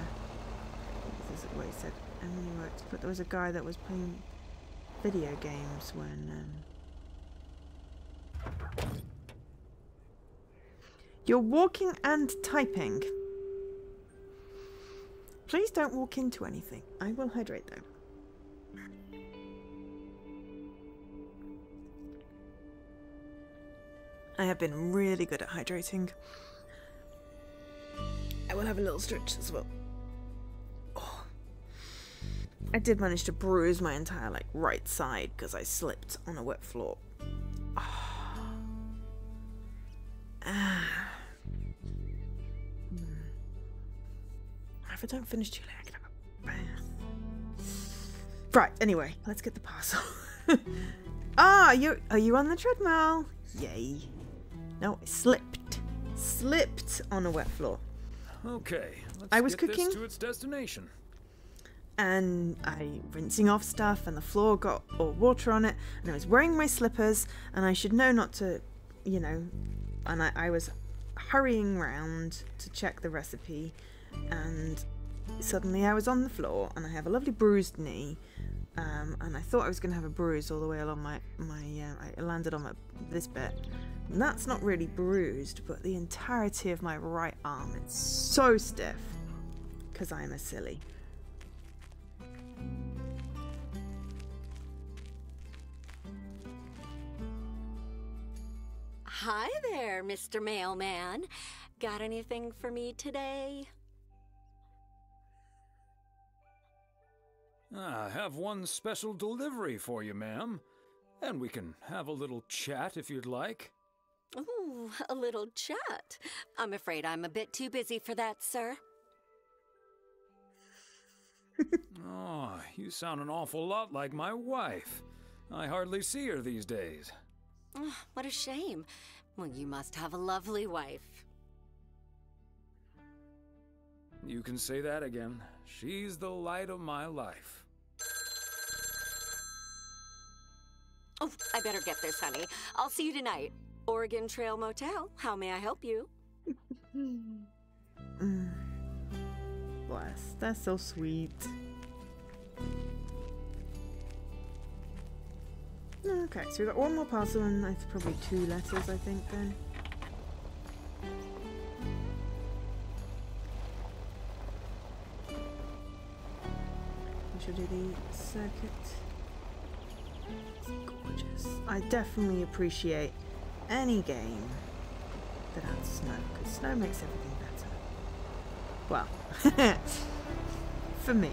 This is what he said. Emily worked. But there was a guy that was playing video games when... You're walking and typing. Please don't walk into anything. I will hydrate though. I have been really good at hydrating. I will have a little stretch as well. Oh. I did manage to bruise my entire right side because I slipped on a wet floor. Oh. If I don't finish too late, I can have a bath. Right, anyway, let's get the parcel. Are you on the treadmill? Yay. No, I slipped on a wet floor. Okay, let's I was get cooking this to its destination. and I rinsing off stuff and the floor got all water on it and I was wearing my slippers and I should know not to, you know, and I was hurrying around to check the recipe and suddenly I was on the floor and I have a lovely bruised knee, and I thought I was going to have a bruise all the way along I landed on this bit. And that's not really bruised, but the entirety of my right arm is so stiff because I'm a silly. Hi there, Mr. Mailman. Got anything for me today? I have one special delivery for you, ma'am. And we can have a little chat if you'd like. Ooh, a little chat. I'm afraid I'm a bit too busy for that, sir. Oh, you sound an awful lot like my wife. I hardly see her these days. Oh, what a shame. Well, you must have a lovely wife. You can say that again. She's the light of my life. Oh, I better get this, honey. I'll see you tonight. Oregon Trail Motel. How may I help you? Bless. That's so sweet. Okay, so we've got one more parcel and it's probably 2 letters, I think, then. We should do the circuit. It's gorgeous. I definitely appreciate any game that has snow, because snow makes everything better. Well, for me,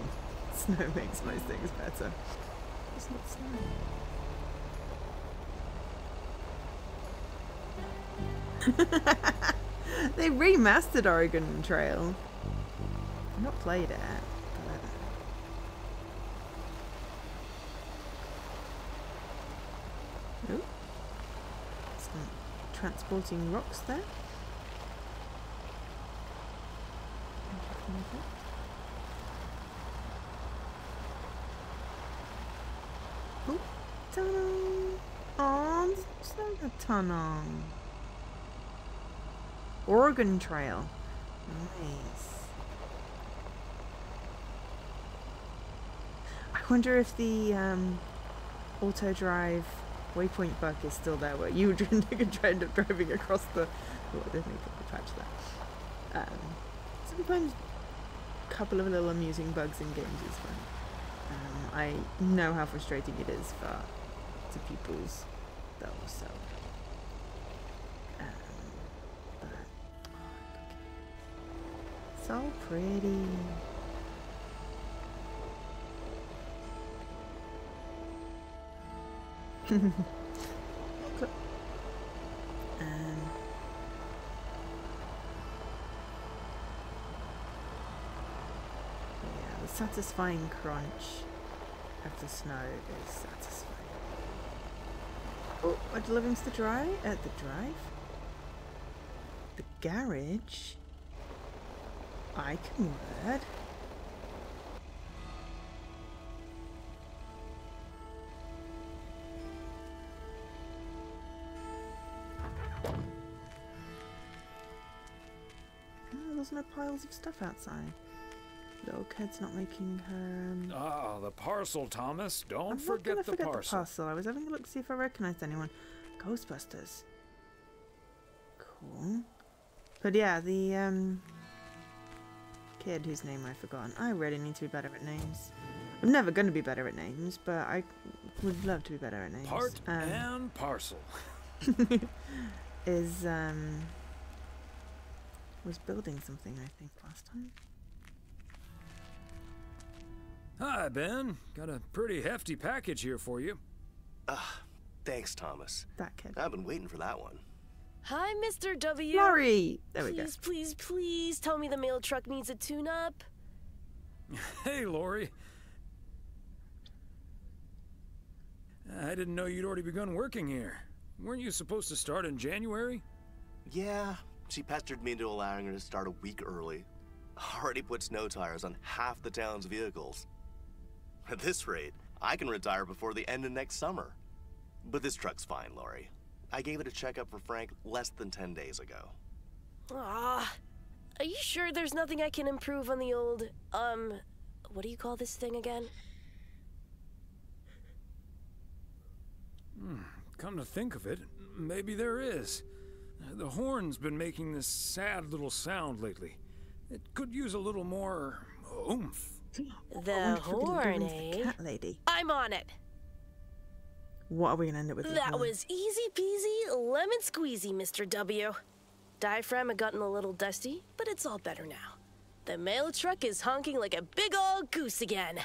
snow makes most things better. It's not snow. They remastered Oregon Trail. I've not played it, but... Ooh. Some transporting rocks there. Ooh, tunnel. Oh, it's not a tunnel. Oregon Trail. Nice. I wonder if the auto drive waypoint bug is still there where you would end up driving across the... Oh, I didn't need to patch that. Sometimes a couple of little amusing bugs in games is fun. I know how frustrating it is to people's though, so... So pretty. Yeah, the satisfying crunch of the snow is satisfying. Oh, we're delivering to the drive? At the drive? The garage? I can word. Oh, there's no piles of stuff outside. Little kid's not making her... Ah, the parcel, Thomas. Don't I'm forget not the forget parcel. the parcel. I was having a look to see if I recognised anyone. Ghostbusters. Cool. But yeah, the kid whose name I've forgotten. I really need to be better at names. I'm never going to be better at names, but I would love to be better at names. Part and parcel. Was building something, I think, last time. Hi, Ben. Got a pretty hefty package here for you. Thanks, Thomas. That kid. I've been waiting for that one. Hi, Mr. W. Laurie! There we go. Please, please, please tell me the mail truck needs a tune-up. Hey, Laurie. I didn't know you'd already begun working here. Weren't you supposed to start in January? Yeah, she pestered me into allowing her to start a week early. Already put snow tires on half the town's vehicles. At this rate, I can retire before the end of next summer. But this truck's fine, Laurie. I gave it a checkup for Frank less than 10 days ago. Ah, are you sure there's nothing I can improve on the old, what do you call this thing again? Come to think of it, maybe there is. The horn's been making this sad little sound lately. It could use a little more oomph. The horn, eh? Cat lady. I'm on it. What are we gonna end up with? That was easy peasy, lemon squeezy, Mr. W. Diaphragm had gotten a little dusty, but it's all better now. The mail truck is honking like a big old goose again.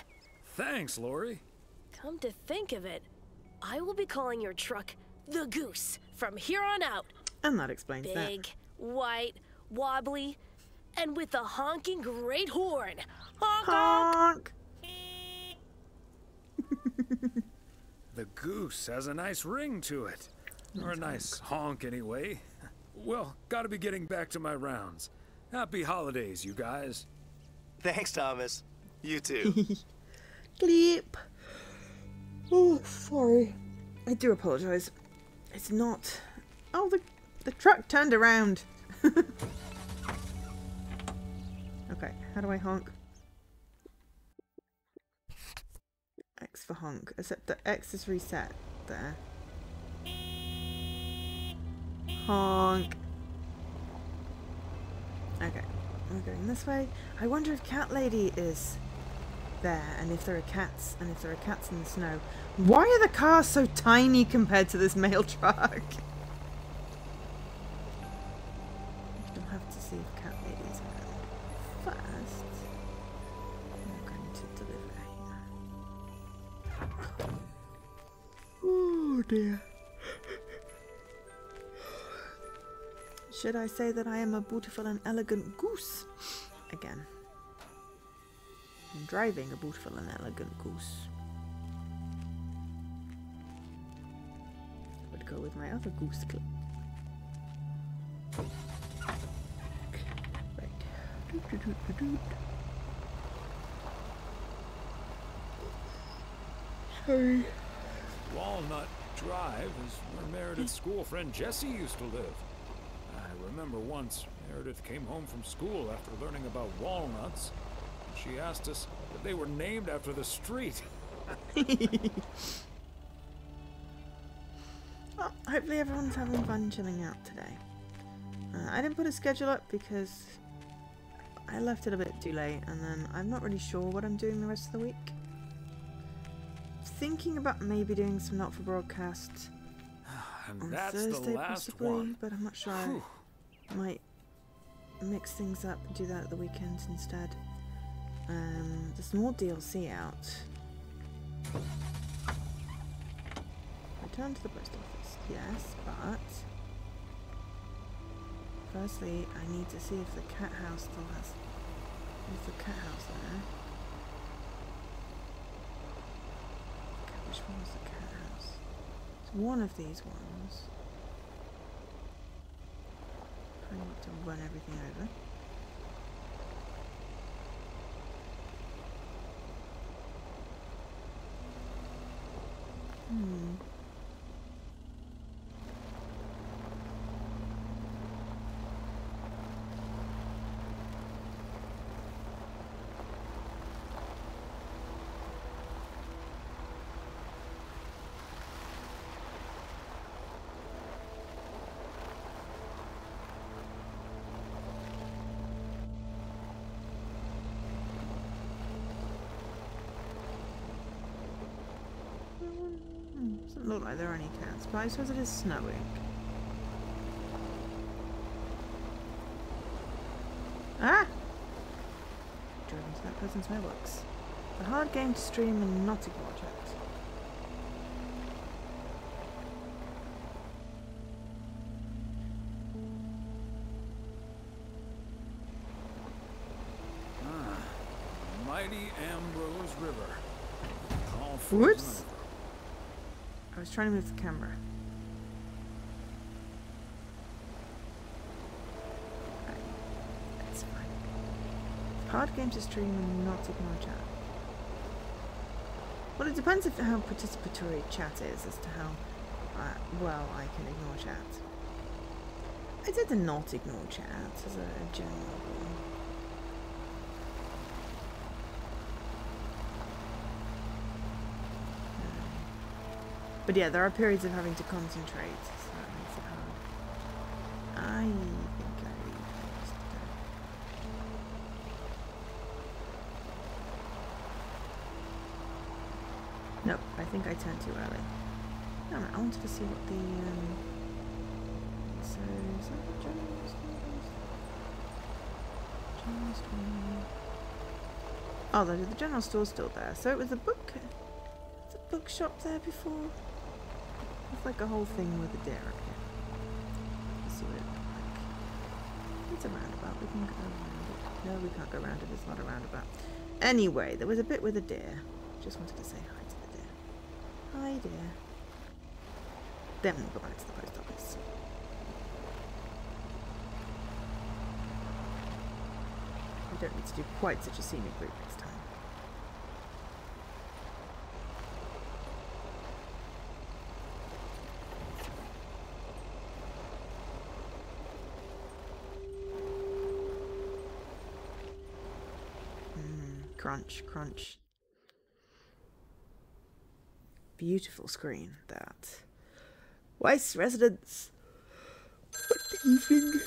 Thanks, Laurie. Come to think of it, I will be calling your truck the Goose from here on out. And that explains that. Big, white, wobbly, and with a honking great horn. Honk, honk! The goose has a nice ring to it. Or a nice honk, anyway. Well, gotta be getting back to my rounds. Happy holidays, you guys. Thanks, Thomas. You too. Bleep. Oh, sorry. I do apologize. It's not... Oh, the truck turned around. Okay, how do I honk? X for honk, except that X is reset there. Honk. Okay, we're going this way. I wonder if Cat Lady is there, and if there are cats, in the snow. Why are the cars so tiny compared to this mail truck? I'll have to see if Cat Lady is around. First, I'm going to deliver. Oh dear. Should I say that I am a beautiful and elegant goose? Again. I'm driving a beautiful and elegant goose. I would go with my other goose clip. Right. Sorry. Walnut Drive is where Meredith's school friend Jessie used to live. I remember once Meredith came home from school after learning about walnuts. She asked us if they were named after the street. Well, hopefully everyone's having fun chilling out today. I didn't put a schedule up because I left it a bit too late, and then I'm not really sure what I'm doing the rest of the week. Thinking about maybe doing some not for broadcast And on that's Thursday the last possibly, one. but I'm not sure. Whew. I might mix things up and do that at the weekends instead. There's more DLC out. Return to the post office, yes, but firstly I need to see if the cat house still has. Is the cat house there? Okay, which one was the cat house? It's one of these ones. Trying not to run everything over. Doesn't look like there are any cats, but I suppose it is snowing. Ah! Drove into that person's mailbox. A hard game to stream and not ignore chat. Mighty Ambrose River. All Whoops! I was trying to move the camera. Right. That's fine. Hard game to stream and not ignore chat. Well, it depends if how participatory chat is as to how well I can ignore chat. I tend to not ignore chat as a general rule. But yeah, there are periods of having to concentrate, so that makes it hard. I think I used that. Nope, I think I turned too early. No, I wanted to see what the so is that the general stores? General store. Oh, the general store's still there. So it was a bookshop there before. It's like a whole thing with a deer up here. Let's see what it looks like. It's a roundabout. We can go around it. No, we can't go around it. It's not a roundabout. Anyway, there was a bit with a deer. Just wanted to say hi to the deer. Hi, dear. Then we'll go back to the post office. We don't need to do quite such a scenic route next time. Crunch, crunch. Beautiful screen, that. Weiss residence. What evening?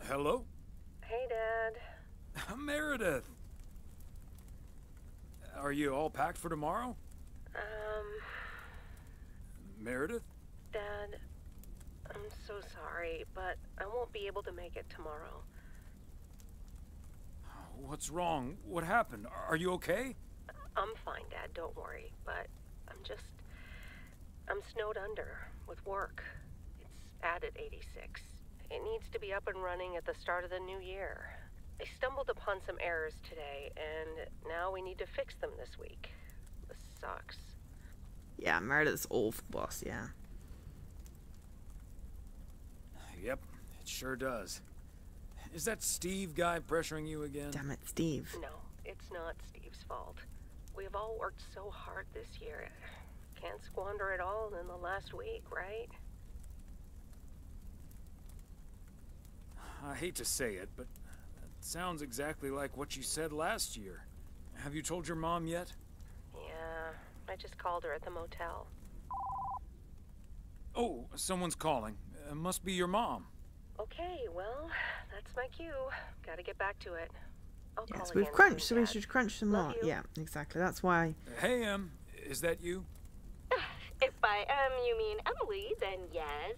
Hello? Hey, Dad. Meredith! Are you all packed for tomorrow? Meredith? Dad, I'm so sorry, but I won't be able to make it tomorrow. What's wrong? What happened? Are you okay? I'm fine, Dad, don't worry, but I'm snowed under with work. It's at 86. It needs to be up and running at the start of the new year. I stumbled upon some errors today, and now we need to fix them this week. This sucks. Yeah, Meredith's awful boss, yeah. Yep, it sure does. Is that Steve guy pressuring you again? Damn it, Steve. No, it's not Steve's fault. We have all worked so hard this year. Can't squander it all in the last week, right? I hate to say it, but that sounds exactly like what you said last year. Have you told your mom yet? Yeah, I just called her at the motel. Oh, someone's calling. Must be your mom. Okay, well, that's my cue. Gotta get back to it. I'll call Yes, again we've crunched, so soon, we Dad. should crunch some Love more. you. Yeah, exactly. That's why. Hey, is that you? If by you mean Emily, then yes.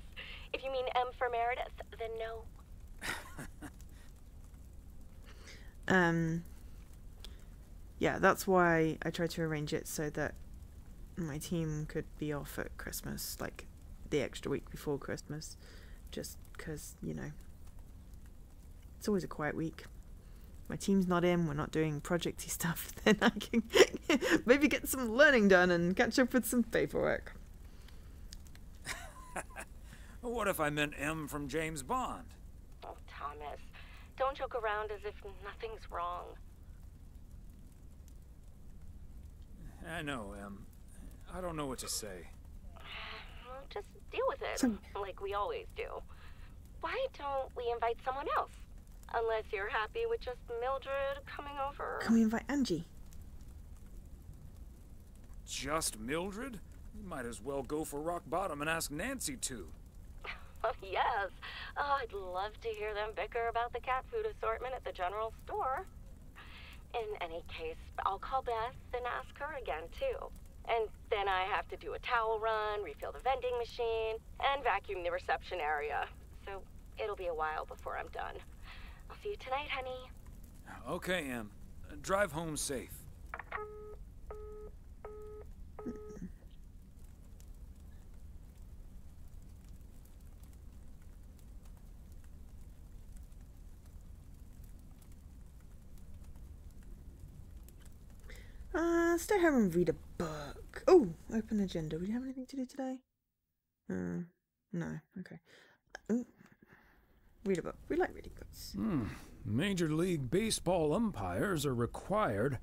If you mean M for Meredith, then no. Yeah, that's why I tried to arrange it so that my team could be off at Christmas, like the extra week before Christmas, just because, you know, it's always a quiet week. My team's not in, we're not doing projecty stuff, then I can maybe get some learning done and catch up with some paperwork. What if I meant M from James Bond? Oh, Thomas, don't joke around as if nothing's wrong. I know, Em. I don't know what to say. Well, just deal with it, like we always do. Why don't we invite someone else? Unless you're happy with just Mildred coming over. Can we invite Angie? Just Mildred? You might as well go for rock bottom and ask Nancy to. Oh, yes. Oh, I'd love to hear them bicker about the cat food assortment at the general store. In any case, I'll call Beth and ask her again, too. And then I have to do a towel run, refill the vending machine, and vacuum the reception area. So it'll be a while before I'm done. I'll see you tonight, honey. Okay, Em. Drive home safe. Stay home and read a book. Oh, open agenda. Do we have anything to do today? No. Okay. Ooh. Read a book. We like reading books. Major League Baseball umpires are required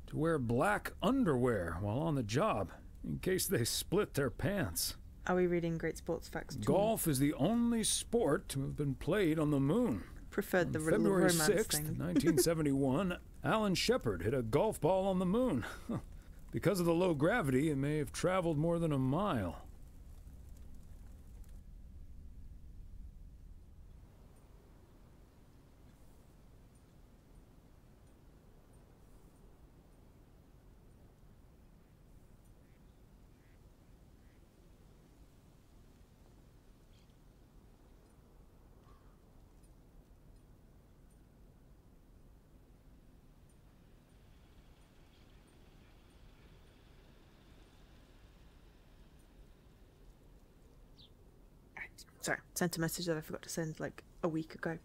to wear black underwear while on the job, in case they split their pants. Are we reading Great Sports Facts 2? Golf is the only sport to have been played on the moon. Preferred the February romance 6th, thing. 1971, Alan Shepard hit a golf ball on the moon. Because of the low gravity, it may have traveled more than a mile. Sorry, sent a message that I forgot to send like a week ago.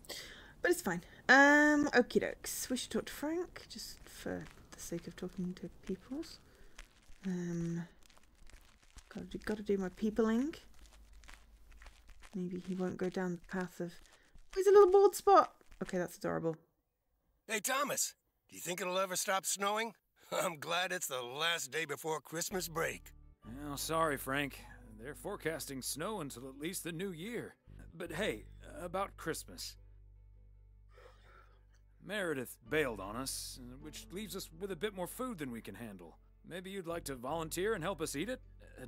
But it's fine. Okie dokes. We should talk to Frank, just for the sake of talking to peoples. Gotta do my peopling. Maybe he won't go down the path of... Oh, he's a little bald spot! Okay, that's adorable. Hey, Thomas, do you think it'll ever stop snowing? I'm glad it's the last day before Christmas break. Oh, sorry, Frank. They're forecasting snow until at least the new year. But hey, about Christmas. Meredith bailed on us, which leaves us with a bit more food than we can handle. Maybe you'd like to volunteer and help us eat it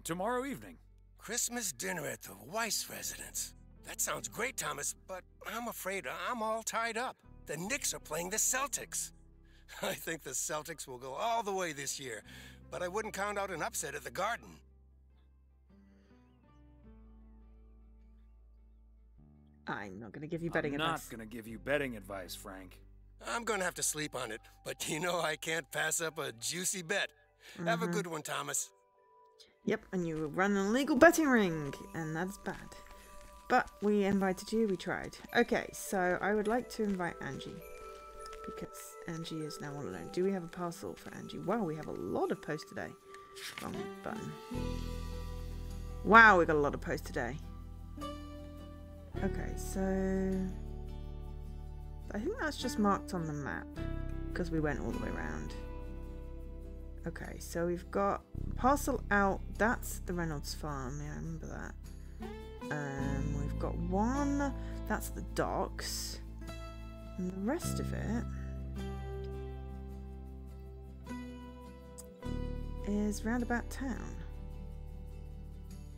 tomorrow evening. Christmas dinner at the Weiss residence. That sounds great, Thomas, but I'm afraid I'm all tied up. The Knicks are playing the Celtics. I think the Celtics will go all the way this year, but I wouldn't count out an upset at the Garden. I'm not going to give you betting advice. I'm not going to give you betting advice, Frank. I'm going to have to sleep on it, but you know I can't pass up a juicy bet. Have a good one, Thomas. Yep, and you run an illegal betting ring, and that's bad. But we invited you, we tried. Okay, so I would like to invite Angie, because Angie is now all alone. Do we have a parcel for Angie? Wow, we have a lot of post today. Wrong button. Wow, we got a lot of post today. Okay, so I think that's just marked on the map because we went all the way around. Okay, so we've got parcel out. That's the Reynolds farm. Yeah, I remember that. We've got one. That's the docks, and the rest of it is roundabout town.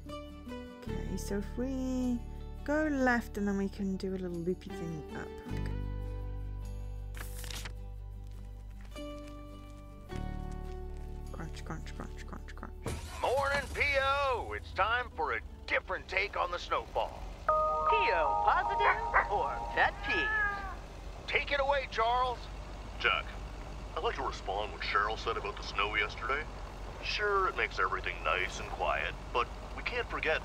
Okay, so if we go left and then we can do a little loopy thing up. Okay. Crunch, crunch, crunch, crunch, crunch. Morning, P.O. It's time for a different take on the snowfall. P.O. positive or pet peeves? Take it away, Charles. Jack, I'd like to respond what Cheryl said about the snow yesterday. Sure, it makes everything nice and quiet, but we can't forget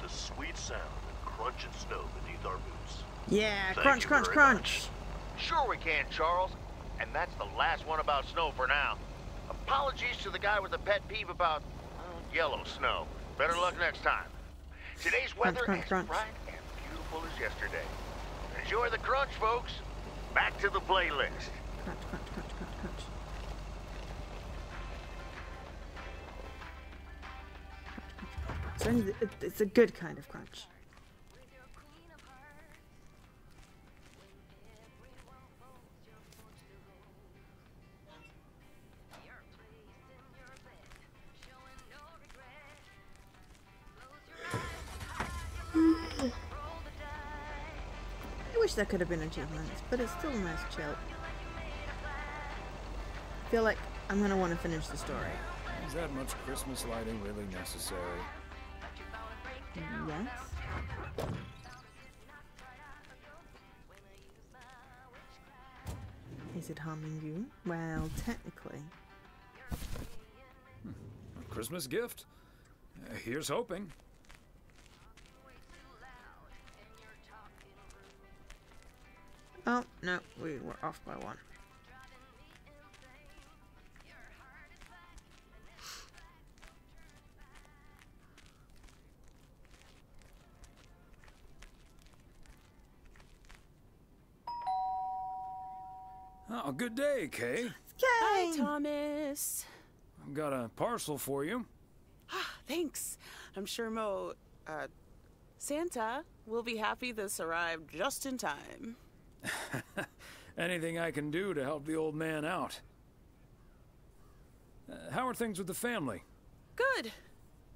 the sweet sound of crunching snow beneath our boots. Yeah, Thank crunch, you crunch, very crunch. much. Sure we can, Charles. And that's the last one about snow for now. Apologies to the guy with the pet peeve about yellow snow. Better luck next time. Today's weather crunch, is crunch. bright and beautiful as yesterday. Enjoy the crunch, folks. Back to the playlist. Crunch, crunch, crunch, crunch, crunch. It's only it's a good kind of crunch. I wish there could have been achievements, but it's still a nice chill. feel like I'm going to want to finish the story. Is that much Christmas lighting really necessary? Yes. Is it harming you? Well, technically. A Christmas gift? Here's hoping. Oh, no, we were off by one. Oh, good day, Kay. Hi, Thomas. I've got a parcel for you. Thanks. I'm sure Santa will be happy this arrived just in time. Anything I can do to help the old man out. How are things with the family? Good.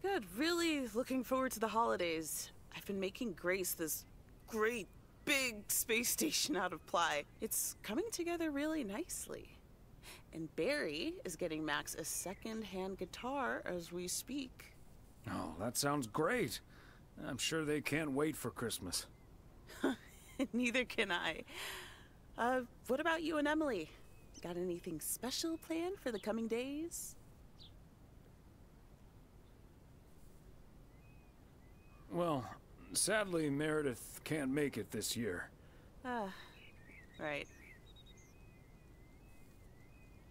Good. Really looking forward to the holidays. I've been making Grace this great big space station out of ply. It's coming together really nicely. And Barry is getting Max a second-hand guitar as we speak. Oh, that sounds great. I'm sure they can't wait for Christmas. Neither can I. What about you and Emily? Got anything special planned for the coming days? Well, sadly, Meredith can't make it this year. Right.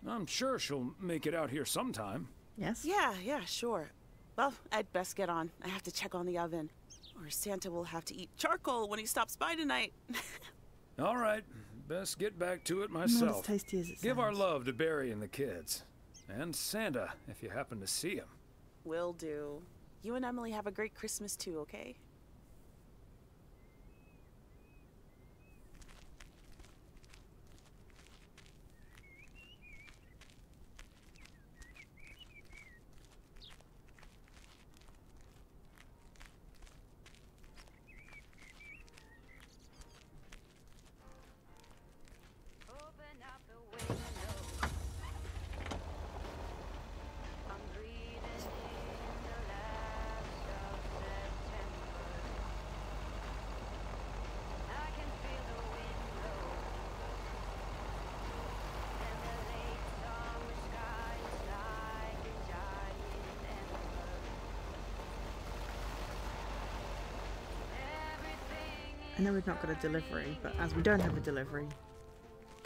I'm sure she'll make it out here sometime. Yes? Yeah, sure. Well, I'd best get on. I have to check on the oven. Or Santa will have to eat charcoal when he stops by tonight. All right. Best get back to it myself. Not as tasty as it Give our sounds. love to Barry and the kids. And Santa, if you happen to see him. Will do. You and Emily have a great Christmas too, okay? I know we've not got a delivery, but as we don't have a delivery,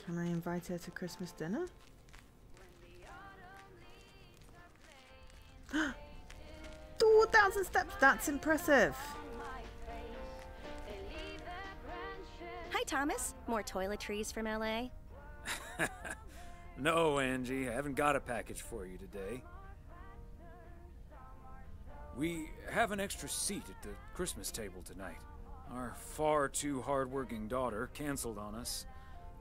can I invite her to Christmas dinner? 2,000 steps! That's impressive! Hi, Thomas. More toiletries from LA? No, Angie, I haven't got a package for you today. We have an extra seat at the Christmas table tonight. Our far too hard-working daughter canceled on us.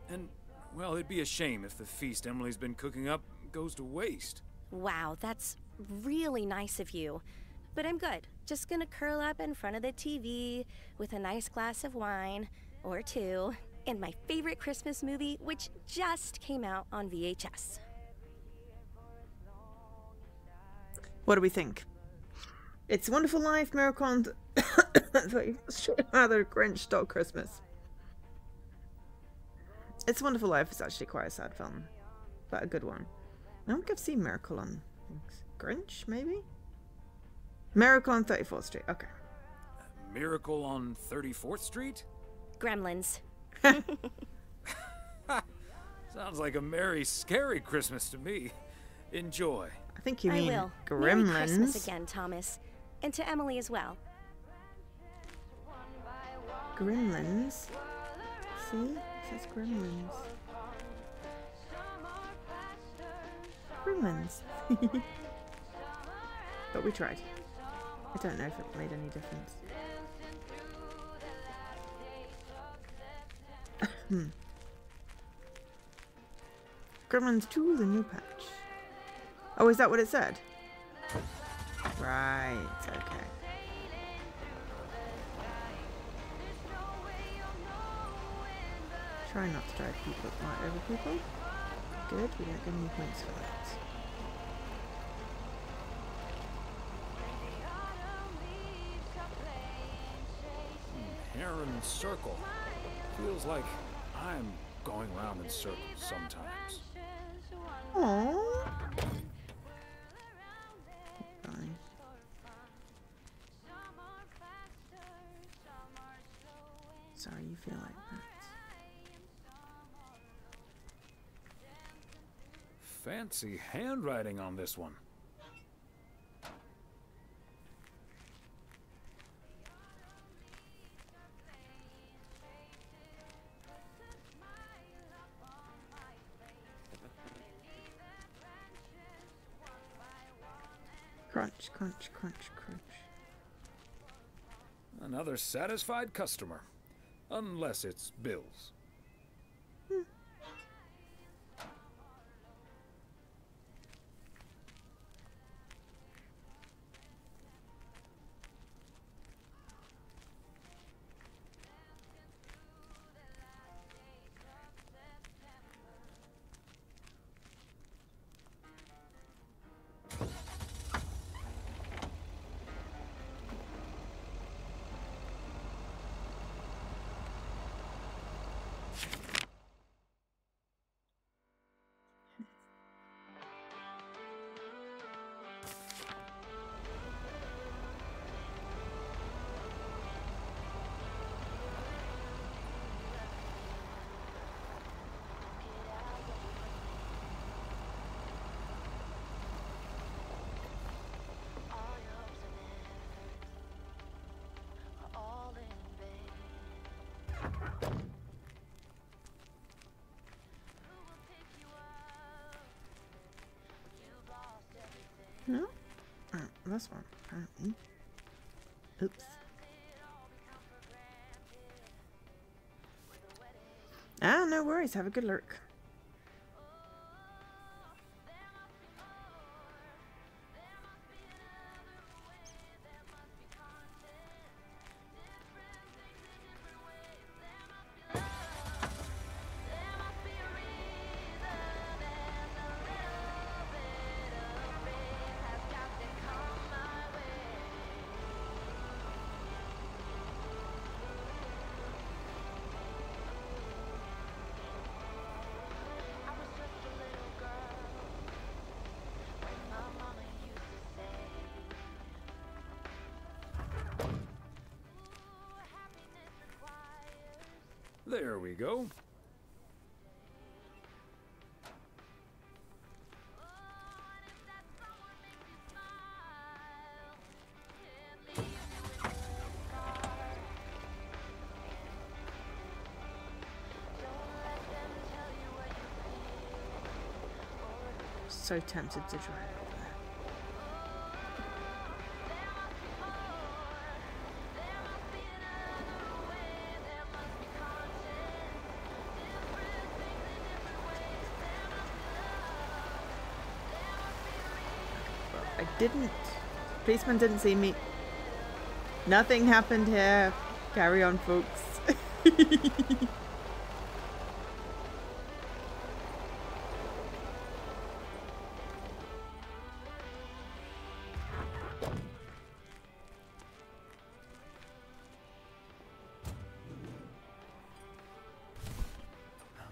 And, well, it'd be a shame if the feast Emily's been cooking up goes to waste. Wow, that's really nice of you. But I'm good. Just gonna curl up in front of the TV with a nice glass of wine, or two, and my favorite Christmas movie, which just came out on VHS. What do we think? It's a Wonderful Life, Miracle on... how the Grinch stole Christmas. It's a Wonderful Life is actually quite a sad film, but a good one. I don't think I've seen Miracle on Grinch, maybe? Miracle on 34th Street, okay. Miracle on 34th Street? Gremlins. Sounds like a merry, scary Christmas to me. Enjoy. I think you mean I will. Gremlins. Merry Christmas again, Thomas. And to Emily as well. Gremlins. See? It says Gremlins. Gremlins. But we tried. I don't know if it made any difference. Gremlins 2, the new patch. Oh, is that what it said? Right, okay. Try not to drive people right over people. Good, we don't get any points for that. Heron Circle. Feels like I'm going round in circles sometimes. Aww. Fine. Sorry you feel like that. Fancy handwriting on this one. Crunch, crunch, crunch, crunch. Another satisfied customer. Unless it's Bill's. No? Oh, this one, apparently. Oops. Ah, no worries. Have a good lurk. There we go. So tempted to drive over there. I didn't. Policeman didn't see me. Nothing happened here. Carry on, folks.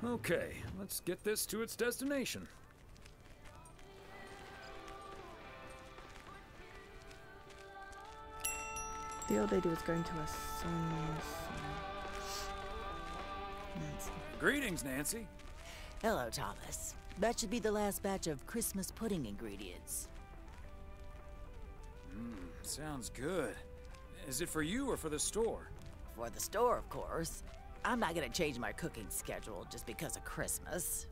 Okay, let's get this to its destination. The old lady was going to her son's. Nancy. Greetings, Nancy. Hello, Thomas. That should be the last batch of Christmas pudding ingredients. Sounds good. Is it for you or for the store? For the store, of course. I'm not gonna change my cooking schedule just because of Christmas.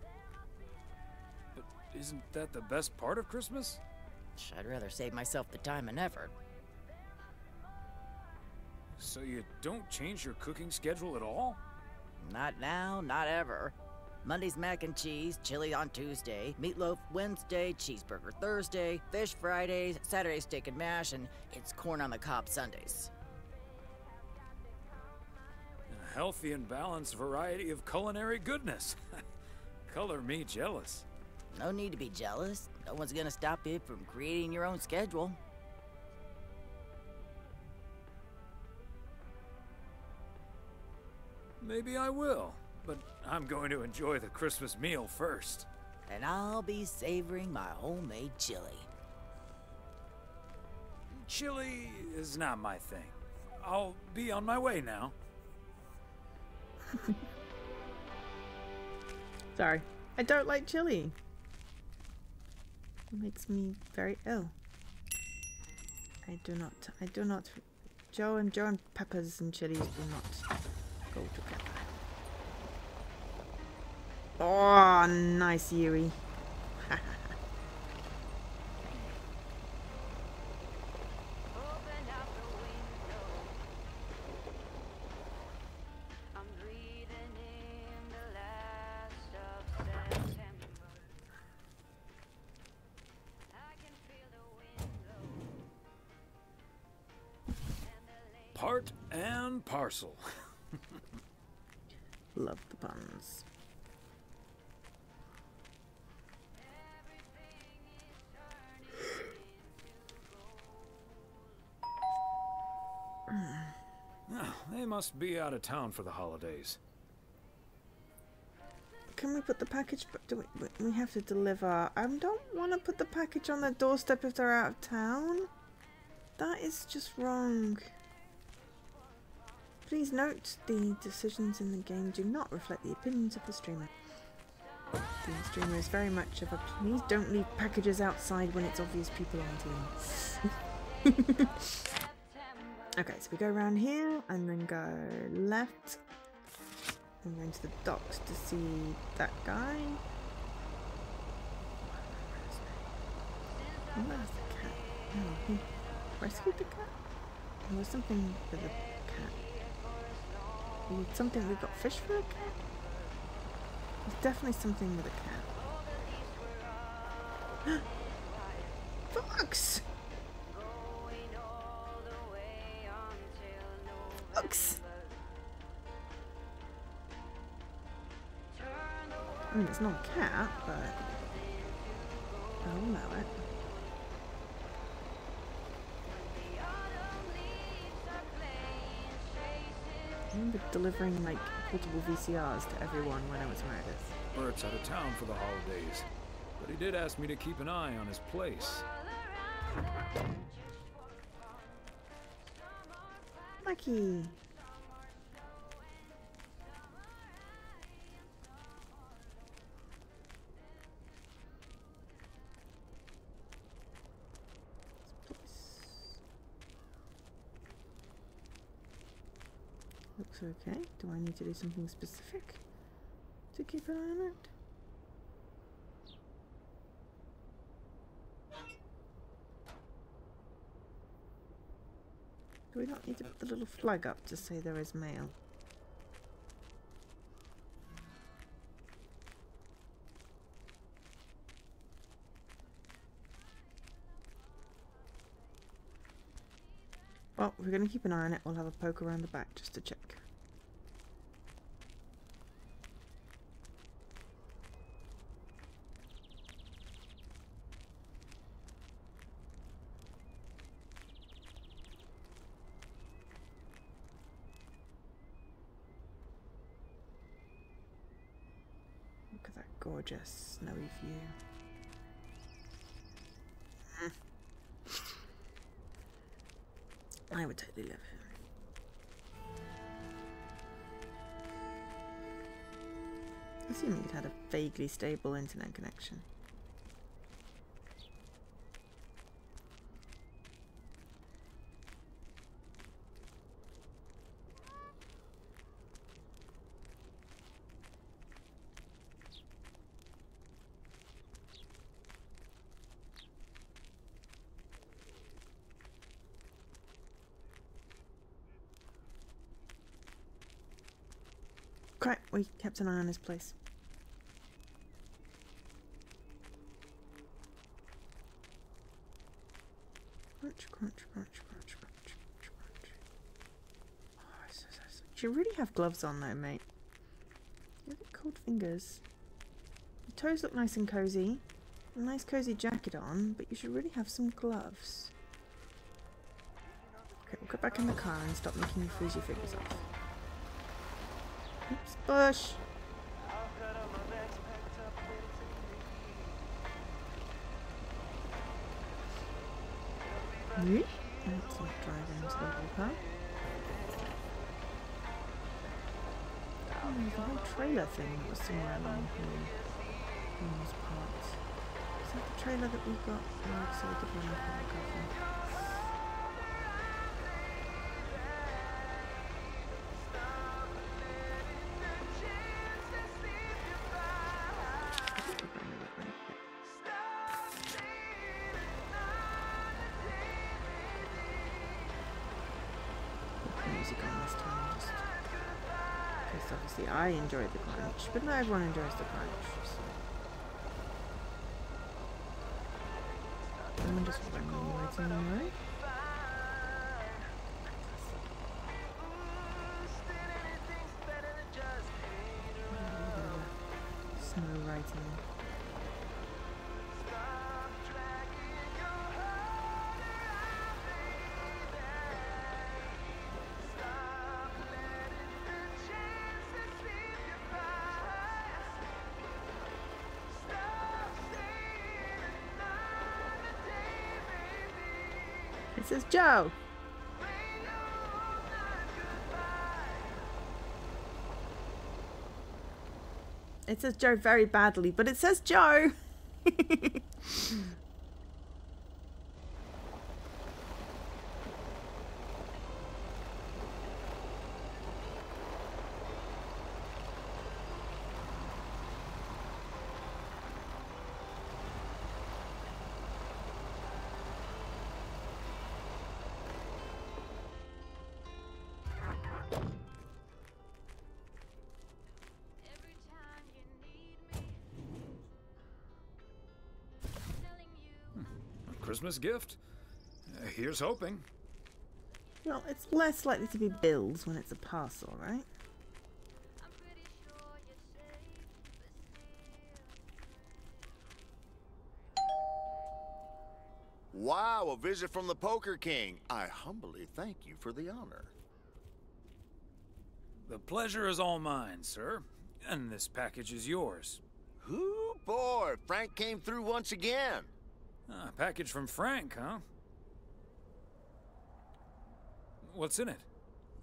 But isn't that the best part of Christmas? I'd rather save myself the time and effort. So you don't change your cooking schedule at all? Not now, not ever. Monday's mac and cheese, chili on Tuesday, meatloaf Wednesday, cheeseburger Thursday, fish Fridays, Saturday steak and mash, and it's corn on the cob Sundays. A healthy and balanced variety of culinary goodness. Color me jealous. No need to be jealous. No one's gonna stop you from creating your own schedule. Maybe I will, but I'm going to enjoy the Christmas meal first. And I'll be savoring my homemade chili. Chili is not my thing. I'll be on my way now. Sorry. I don't like chili. It makes me very ill. I do not. Joe and peppers and chilies do not go together. Oh, nice, Yuri. Part and parcel. Love the puns. Oh, they must be out of town for the holidays. Can we put the package? Do we have to deliver? I don't want to put the package on their doorstep if they're out of town. That is just wrong. Please note, the decisions in the game do not reflect the opinions of the streamer. The streamer is very much of a please don't leave packages outside when it's obvious people aren't in. Okay, so we go around here and then go left. I'm going to the docks to see that guy. Where's the cat? Oh, he rescued the cat? There was something with the cat. We need something. We got fish for a cat? There's definitely something with a cat. Fox! Fox! I mean, it's not a cat, but I'll allow it. I remember delivering like portable VCRs to everyone when I was Meredith. Bert's out of town for the holidays, but he did ask me to keep an eye on his place. Lucky. Looks okay. Do I need to do something specific to keep an eye on it? Do we not need to put the little flag up to say there is mail? Well, if we're going to keep an eye on it, we'll have a poke around the back just to check. Look at that gorgeous snowy view. I would totally live here. Assuming it had a vaguely stable internet connection. Crap, we kept an eye on his place. Crunch, crunch, crunch, crunch, crunch, crunch, crunch. Oh, you really have gloves on though, mate. You have cold fingers. Your toes look nice and cozy. A nice cozy jacket on, but you should really have some gloves. Okay, we'll get back in the car and stop making you freeze your fingers off. Oops, bush! Let's not drive into the whole car. Oh, there's a whole trailer thing that was somewhere along here. In those parts. Is that the trailer that we got? Oh, so we could run up on the coffin. Music on this time, just because obviously I enjoy the crunch, but not everyone enjoys the crunch. So. I'm just running right on the road. Snow writing. It says Joe. It says Joe very badly, but it says Joe. Christmas gift? Here's hoping. Well, it's less likely to be bills when it's a parcel, right? Wow, a visit from the Poker King. I humbly thank you for the honor. The pleasure is all mine, sir. And this package is yours. Hoo boy, Frank came through once again. Ah, a package from Frank, huh? What's in it?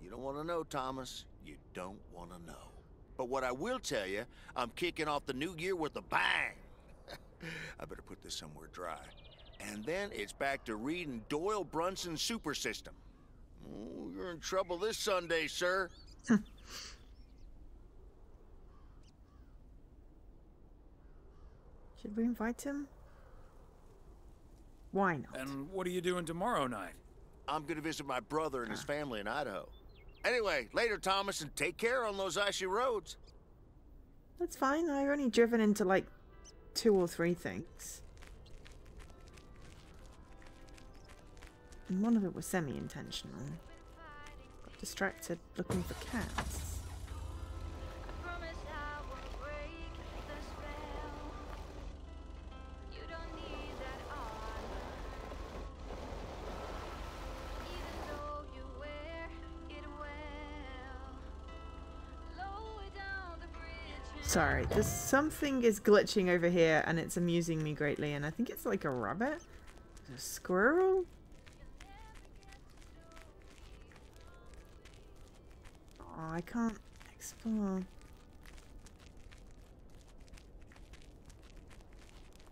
You don't want to know, Thomas. You don't want to know. But what I will tell you, I'm kicking off the new year with a bang. I better put this somewhere dry. And then it's back to reading Doyle Brunson's Super System. Oh, you're in trouble this Sunday, sir. Should we invite him? Why not? And what are you doing tomorrow night? I'm gonna visit my brother and his family in Idaho. Anyway, later, Thomas, and take care on those icy roads. That's fine. I've only driven into like 2 or 3 things. And one of it was semi-intentional. Got distracted looking for cats. Sorry, there's something is glitching over here and it's amusing me greatly, and I think it's like a rabbit? A squirrel? Oh, I can't explore.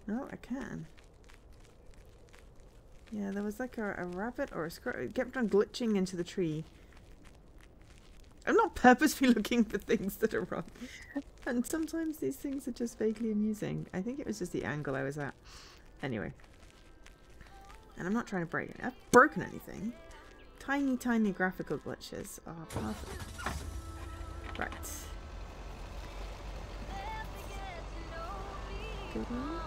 No, I can. Yeah, there was like a rabbit or a squirrel. It kept on glitching into the tree. I'm not purposely looking for things that are wrong. And sometimes these things are just vaguely amusing. I think it was just the angle I was at. Anyway. And I'm not trying to break it. I've broken anything. Tiny, tiny graphical glitches are perfect. Right. Good one.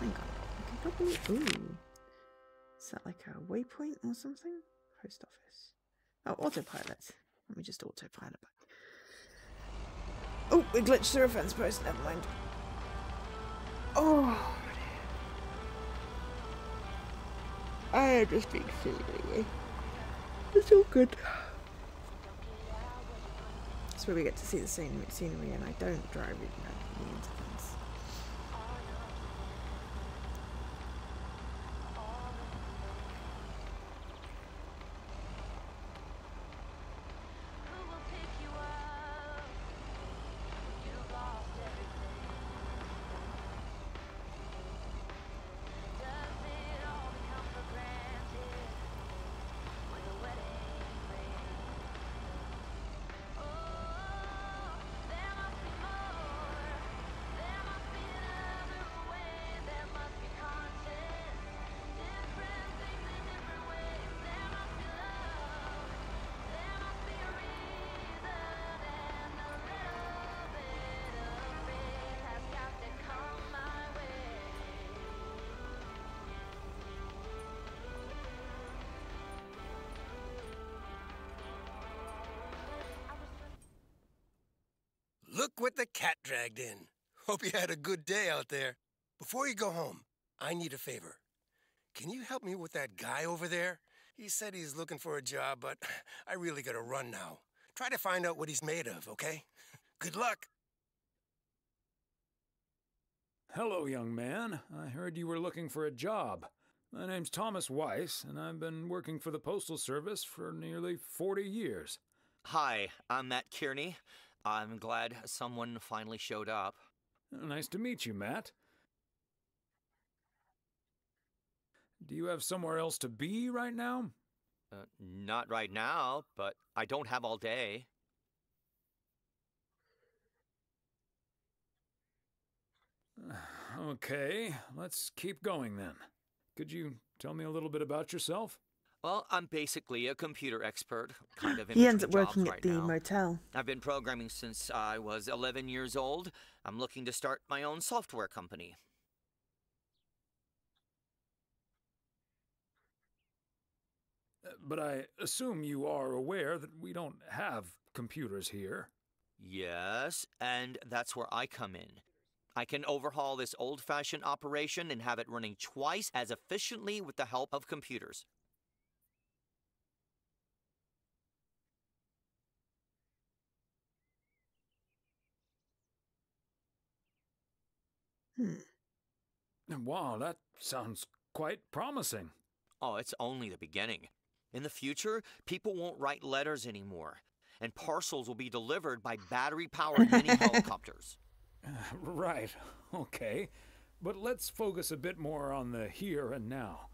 Hang on. I can probably... Ooh. Is that like a waypoint or something? Post office. Oh, autopilot. Let me just autopilot back. Oh, we glitched through a fence post. Never mind. Oh. I just being silly anyway. It's all good. That's where we get to see the scenery, and I don't drive it into things. Look what the cat dragged in. Hope you had a good day out there. Before you go home, I need a favor. Can you help me with that guy over there? He said he's looking for a job, but I really gotta run now. Try to find out what he's made of, okay? Good luck. Hello, young man. I heard you were looking for a job. My name's Thomas Weiss, and I've been working for the Postal Service for nearly 40 years. Hi, I'm Matt Kearney. I'm glad someone finally showed up. Nice to meet you, Matt. Do you have somewhere else to be right now? Not right now, but I don't have all day. Okay, let's keep going then. Could you tell me a little bit about yourself? Well, I'm basically a computer expert, kind of in He ends up between working jobs at the motel. I've been programming since I was 11 years old. I'm looking to start my own software company. But I assume you are aware that we don't have computers here. Yes, and that's where I come in. I can overhaul this old-fashioned operation and have it running twice as efficiently with the help of computers. Wow, that sounds quite promising. Oh, it's only the beginning. In the future, people won't write letters anymore, and parcels will be delivered by battery-powered mini helicopters. Right, okay. But let's focus a bit more on the here and now.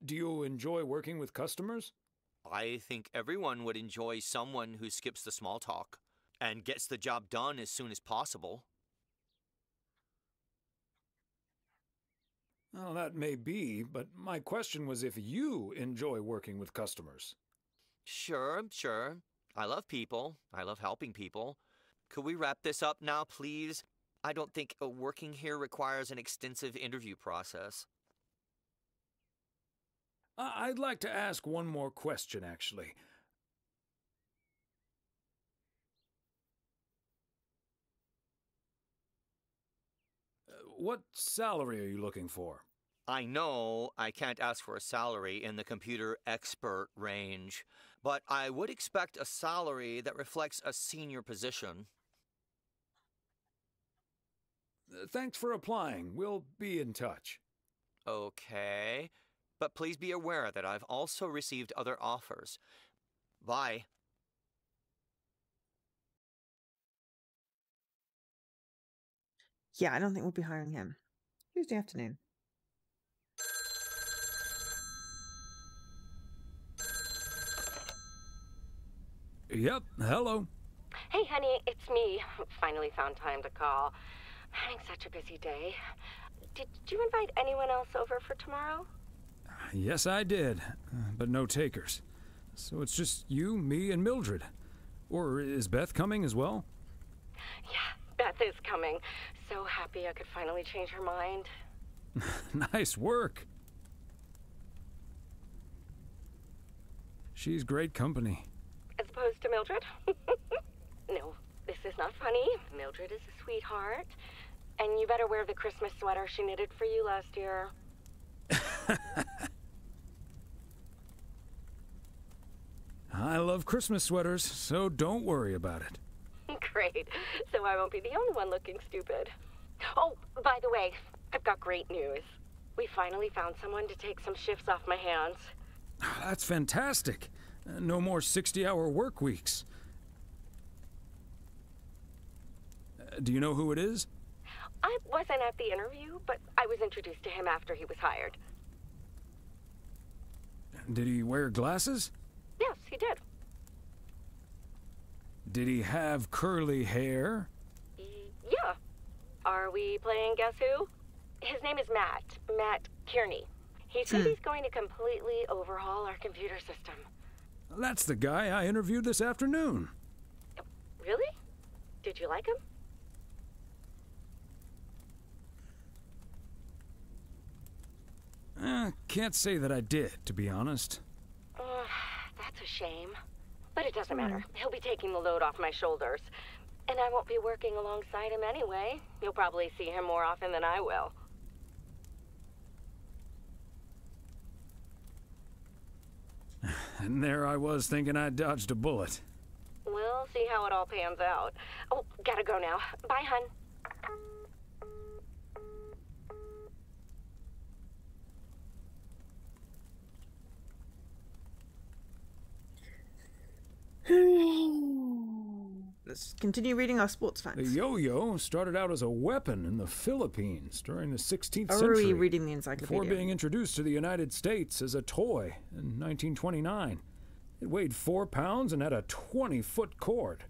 Do you enjoy working with customers? I think everyone would enjoy someone who skips the small talk and gets the job done as soon as possible. Well, that may be, but my question was if you enjoy working with customers. Sure. I love people. I love helping people. Could we wrap this up now, please? I don't think working here requires an extensive interview process. I'd like to ask one more question, actually. What salary are you looking for? I know I can't ask for a salary in the computer expert range, but I would expect a salary that reflects a senior position. Thanks for applying. We'll be in touch. Okay, but please be aware that I've also received other offers. Bye. Yeah, I don't think we'll be hiring him. Tuesday afternoon. Yep, hello. Hey, honey, it's me. Finally found time to call. I'm having such a busy day. Did you invite anyone else over for tomorrow? Yes, I did, but no takers. So it's just you, me, and Mildred. Or is Beth coming as well? Yeah, this coming. So happy I could finally change her mind. Nice work. She's great company. As opposed to Mildred? No, this is not funny. Mildred is a sweetheart. And you better wear the Christmas sweater she knitted for you last year. I love Christmas sweaters, so don't worry about it. Great. So I won't be the only one looking stupid. Oh, by the way, I've got great news. We finally found someone to take some shifts off my hands. That's fantastic. No more 60-hour work weeks. Do you know who it is? I wasn't at the interview, but I was introduced to him after he was hired. Did he wear glasses? Yes, he did. Did he have curly hair? Yeah. Are we playing Guess Who? His name is Matt. Matt Kearney. He said he's going to completely overhaul our computer system. That's the guy I interviewed this afternoon. Really? Did you like him? Can't say that I did, to be honest. That's a shame. But it doesn't matter. He'll be taking the load off my shoulders. And I won't be working alongside him anyway. You'll probably see him more often than I will. And there I was thinking I dodged a bullet. We'll see how it all pans out. Oh, gotta go now. Bye, hun. Let's continue reading our sports facts. The yo-yo started out as a weapon in the Philippines during the 16th Are century. we reading the encyclopedia? Before being introduced to the United States as a toy in 1929. It weighed 4 pounds and had a 20-foot cord.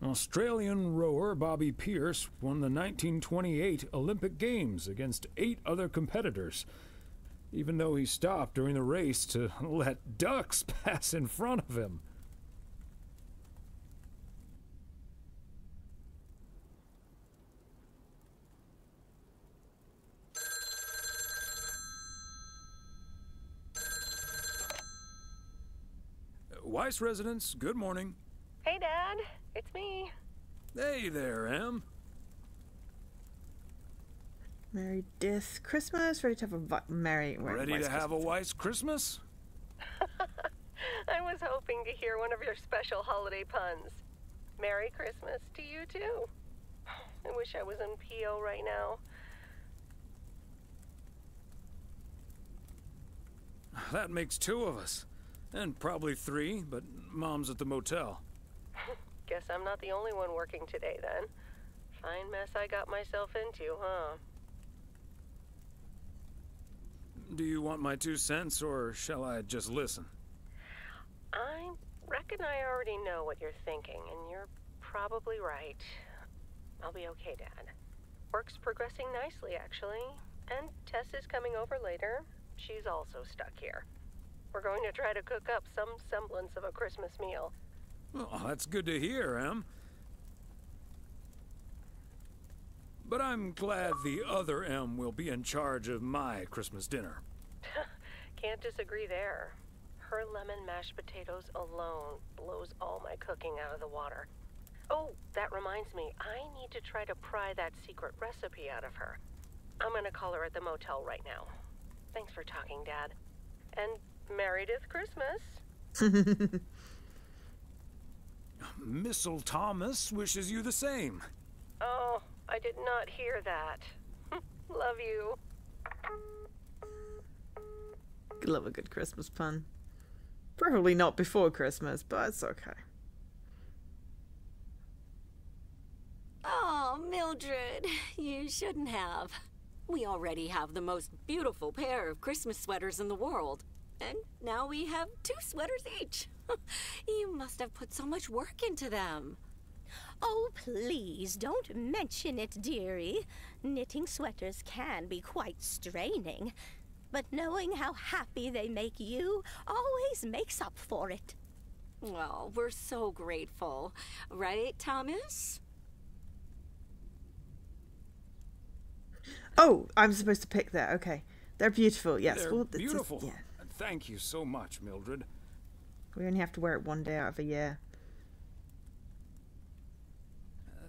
Australian rower Bobby Pierce won the 1928 Olympic Games against 8 other competitors, even though he stopped during the race to let ducks pass in front of him. Weiss residents, good morning. Hey, Dad. It's me. Hey there, Em. Merry Death Christmas. Ready to have a Ready to have a Weiss Christmas? I was hoping to hear one of your special holiday puns. Merry Christmas to you, too. I wish I was in PO right now. That makes 2 of us. And probably 3, but Mom's at the motel. Guess I'm not the only one working today, then. Fine mess I got myself into, huh? Do you want my 2 cents, or shall I just listen? I reckon I already know what you're thinking, and you're probably right. I'll be okay, Dad. Work's progressing nicely, actually. And Tess is coming over later. She's also stuck here. We're going to try to cook up some semblance of a Christmas meal. Well, that's good to hear, Em. But I'm glad the other Em will be in charge of my Christmas dinner. Can't disagree there. Her lemon mashed potatoes alone blows all my cooking out of the water. Oh, that reminds me, I need to try to pry that secret recipe out of her. I'm gonna call her at the motel right now. Thanks for talking, Dad. And Merry Death Christmas. Missile Thomas wishes you the same. Oh, I did not hear that. Love you. Love a good Christmas pun. Probably not before Christmas, but it's okay. Oh, Mildred, you shouldn't have. We already have the most beautiful pair of Christmas sweaters in the world. And now we have 2 sweaters each. You must have put so much work into them. Oh, please don't mention it, dearie. Knitting sweaters can be quite straining. But knowing how happy they make you always makes up for it. Well, we're so grateful. Right, Thomas? Oh, I'm supposed to pick that. Okay. They're beautiful. Yes. They're well, it's beautiful. yeah. Thank you so much, Mildred. We only have to wear it one day out of a year.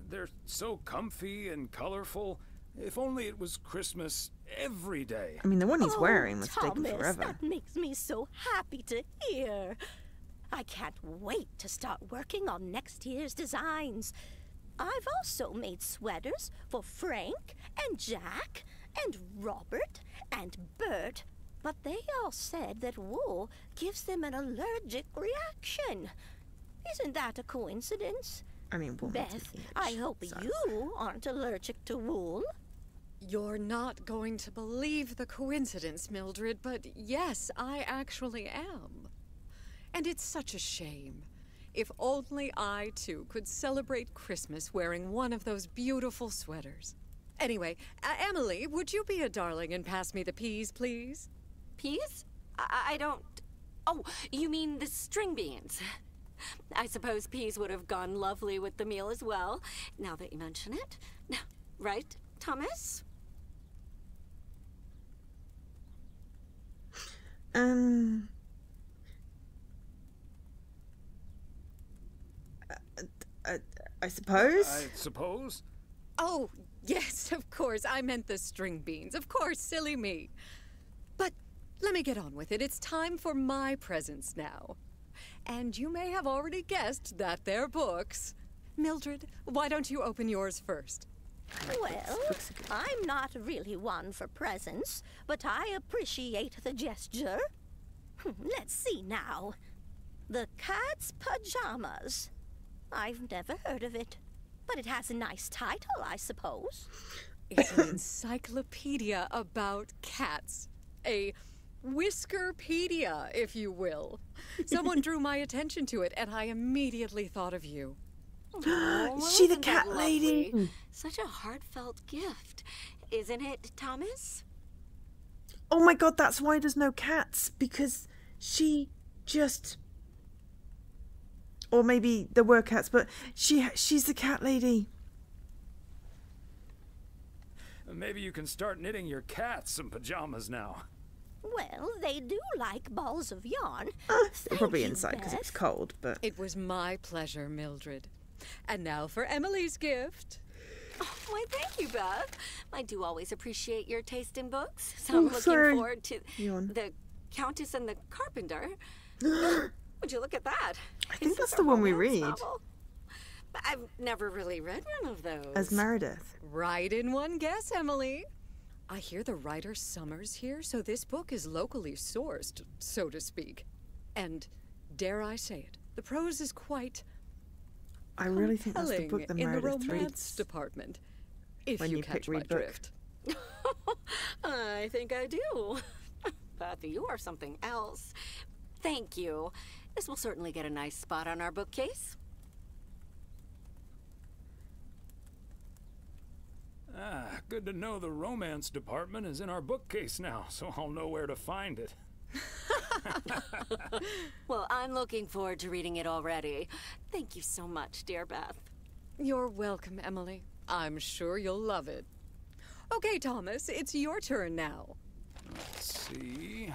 They're so comfy and colorful. If only it was Christmas every day. I mean, the one he's wearing was Thomas, taken forever. that makes me so happy to hear. I can't wait to start working on next year's designs. I've also made sweaters for Frank and Jack and Robert and Bert, but they all said that wool gives them an allergic reaction. Isn't that a coincidence? I mean, wool makes Beth, me itch, I hope so. you aren't allergic to wool. You're not going to believe the coincidence, Mildred, but yes, I actually am. And it's such a shame. If only I, too, could celebrate Christmas wearing one of those beautiful sweaters. Anyway, Emily, would you be a darling and pass me the peas, please? Peas? I don't... Oh, you mean the string beans. I suppose peas would have gone lovely with the meal as well, now that you mention it. Right, Thomas? I suppose? I suppose? Oh, yes, of course. I meant the string beans. Of course, silly me. But let me get on with it. It's time for my presents now. And you may have already guessed that they're books. Mildred, why don't you open yours first? Well, I'm not really one for presents, but I appreciate the gesture. Let's see now. The Cat's Pajamas. I've never heard of it, but it has a nice title, I suppose. It's an encyclopedia about cats. A Whiskerpedia, if you will. Someone drew my attention to it, and I immediately thought of you. Oh, She the isn't cat that lady. lovely? Such a heartfelt gift, isn't it, Thomas? Oh my god, that's why there's no cats. Because she just... Or maybe there were cats, but she's the cat lady. Maybe you can start knitting your cats some pajamas now. Well, they do like balls of yarn. They're probably inside because it's cold, but... It was my pleasure, Mildred. And now for Emily's gift. Oh, why, thank you, Beth. I do always appreciate your taste in books, so I'm looking forward to The Countess and the Carpenter. Would you look at that? I think that's the one we read. Novel? I've never really read one of those. As Meredith. Right in one guess, Emily. I hear the writer Summers here, so this book is locally sourced, so to speak. And, dare I say it, the prose is quite... I really think that's the book that in the Meredith romance reads. department, if when you you catch pick my read book. drift. I think I do. Beth, you are something else. Thank you. This will certainly get a nice spot on our bookcase. Ah, good to know the romance department is in our bookcase now, so I'll know where to find it. Well, I'm looking forward to reading it already. Thank you so much, dear Beth. You're welcome, Emily. I'm sure you'll love it. Okay, Thomas, it's your turn now. Let's see.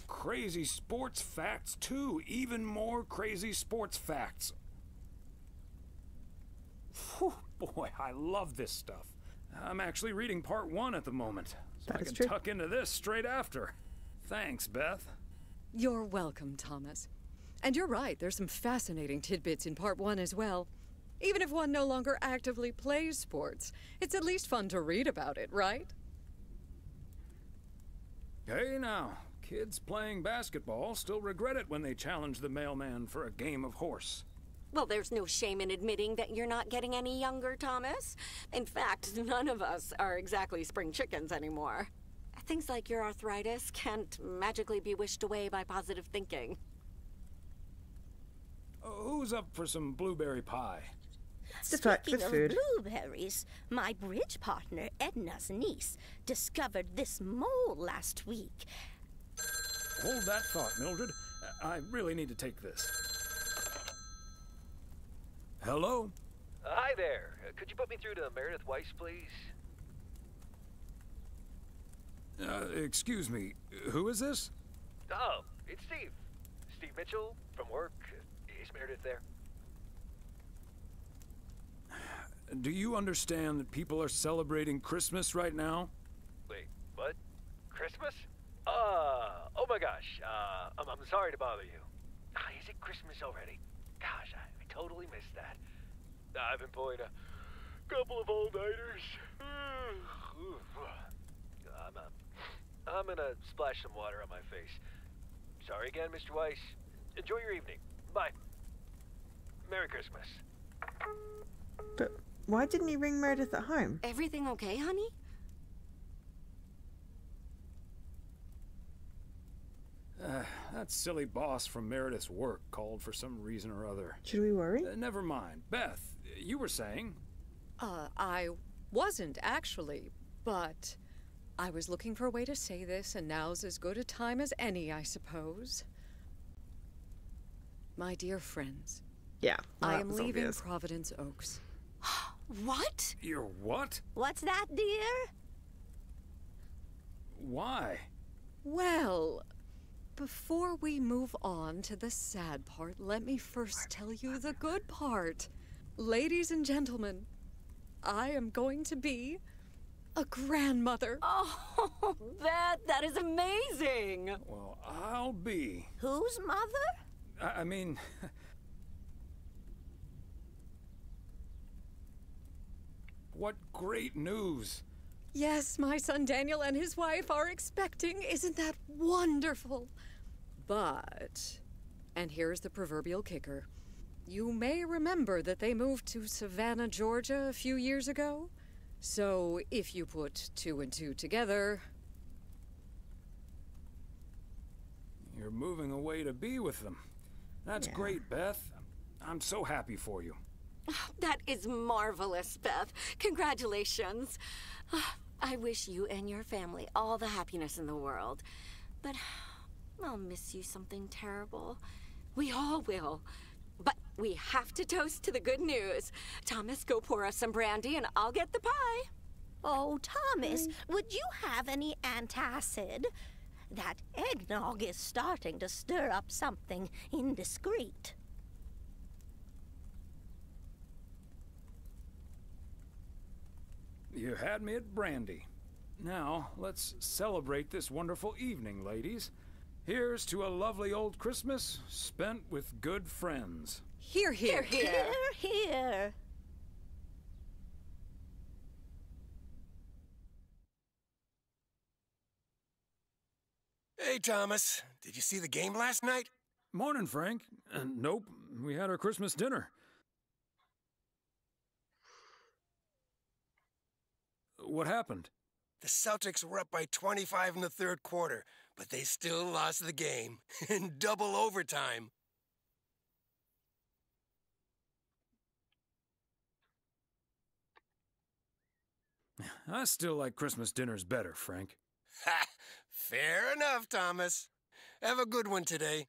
Crazy sports facts, too. Even more crazy sports facts. Whew, boy, I love this stuff. I'm actually reading part 1 at the moment, so I can tuck into this straight after. Thanks, Beth. You're welcome, Thomas. And you're right, there's some fascinating tidbits in part 1 as well. Even if one no longer actively plays sports, it's at least fun to read about it, right? Hey now, kids playing basketball still regret it when they challenge the mailman for a game of horse. Well, there's no shame in admitting that you're not getting any younger, Thomas. In fact, none of us are exactly spring chickens anymore. Things like your arthritis can't magically be wished away by positive thinking. Who's up for some blueberry pie? Speaking of blueberries, my bridge partner, Edna's niece, discovered this mole last week. Hold that thought, Mildred. I really need to take this. Hello? Hi there. Could you put me through to Meredith Weiss, please? Excuse me, who is this? Oh, it's Steve. Steve Mitchell from work. Is Meredith there? Do you understand that people are celebrating Christmas right now? Wait, what? Christmas? Oh my gosh. I'm sorry to bother you. Is it Christmas already? Gosh, I totally missed that. I've been pulling a couple of all-nighters. I'm gonna splash some water on my face. Sorry again, Mr. Weiss. Enjoy your evening. Bye. Merry Christmas. But why didn't you ring Meredith at home? Everything okay, honey? That silly boss from Meredith's work called for some reason or other. Should we worry? Never mind. Beth, you were saying? I wasn't actually, but I was looking for a way to say this, and now's as good a time as any, I suppose. My dear friends. Yeah, well, I am leaving obvious. Providence Oaks. What? You're what? What's that, dear? Why? Well, before we move on to the sad part, let me first tell you the good part. Ladies and gentlemen, I am going to be a grandmother. Oh, Beth, that is amazing. Well, I'll be. Whose mother? I mean... What great news! Yes, my son Daniel and his wife are expecting. Isn't that wonderful? But, and here's the proverbial kicker. You may remember that they moved to Savannah, Georgia a few years ago. So if you put 2 and 2 together... You're moving away to be with them. That's great, Beth. I'm so happy for you. That is marvelous, Beth. Congratulations. I wish you and your family all the happiness in the world. But I'll miss you something terrible. We all will. But we have to toast to the good news. Thomas, go pour us some brandy and I'll get the pie. Oh, Thomas, would you have any antacid? That eggnog is starting to stir up something indiscreet. You had me at brandy. Now, let's celebrate this wonderful evening, ladies. Here's to a lovely old Christmas spent with good friends. Hear, hear, hear. Hear, hear. Hey, Thomas. Did you see the game last night? Morning, Frank. Nope, we had our Christmas dinner. What happened? The Celtics were up by 25 in the third quarter, but they still lost the game in double overtime. I still like Christmas dinners better, Frank. Ha! Fair enough, Thomas. Have a good one today.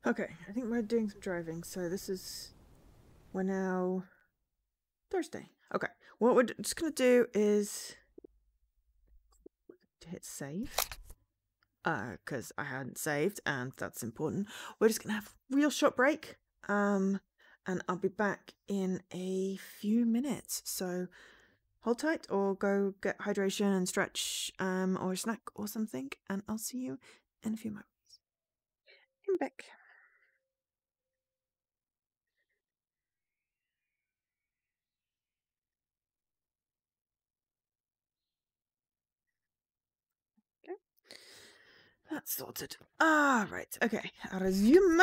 Okay, I think we're doing some driving, so we're now Thursday. Okay, what we're just going to do is hit save, because I hadn't saved, and that's important. We're just going to have a real short break, and I'll be back in a few minutes, so hold tight or go get hydration and stretch, or a snack or something, and I'll see you in a few moments. I'm back. That's sorted. Right. Okay. I'll resume.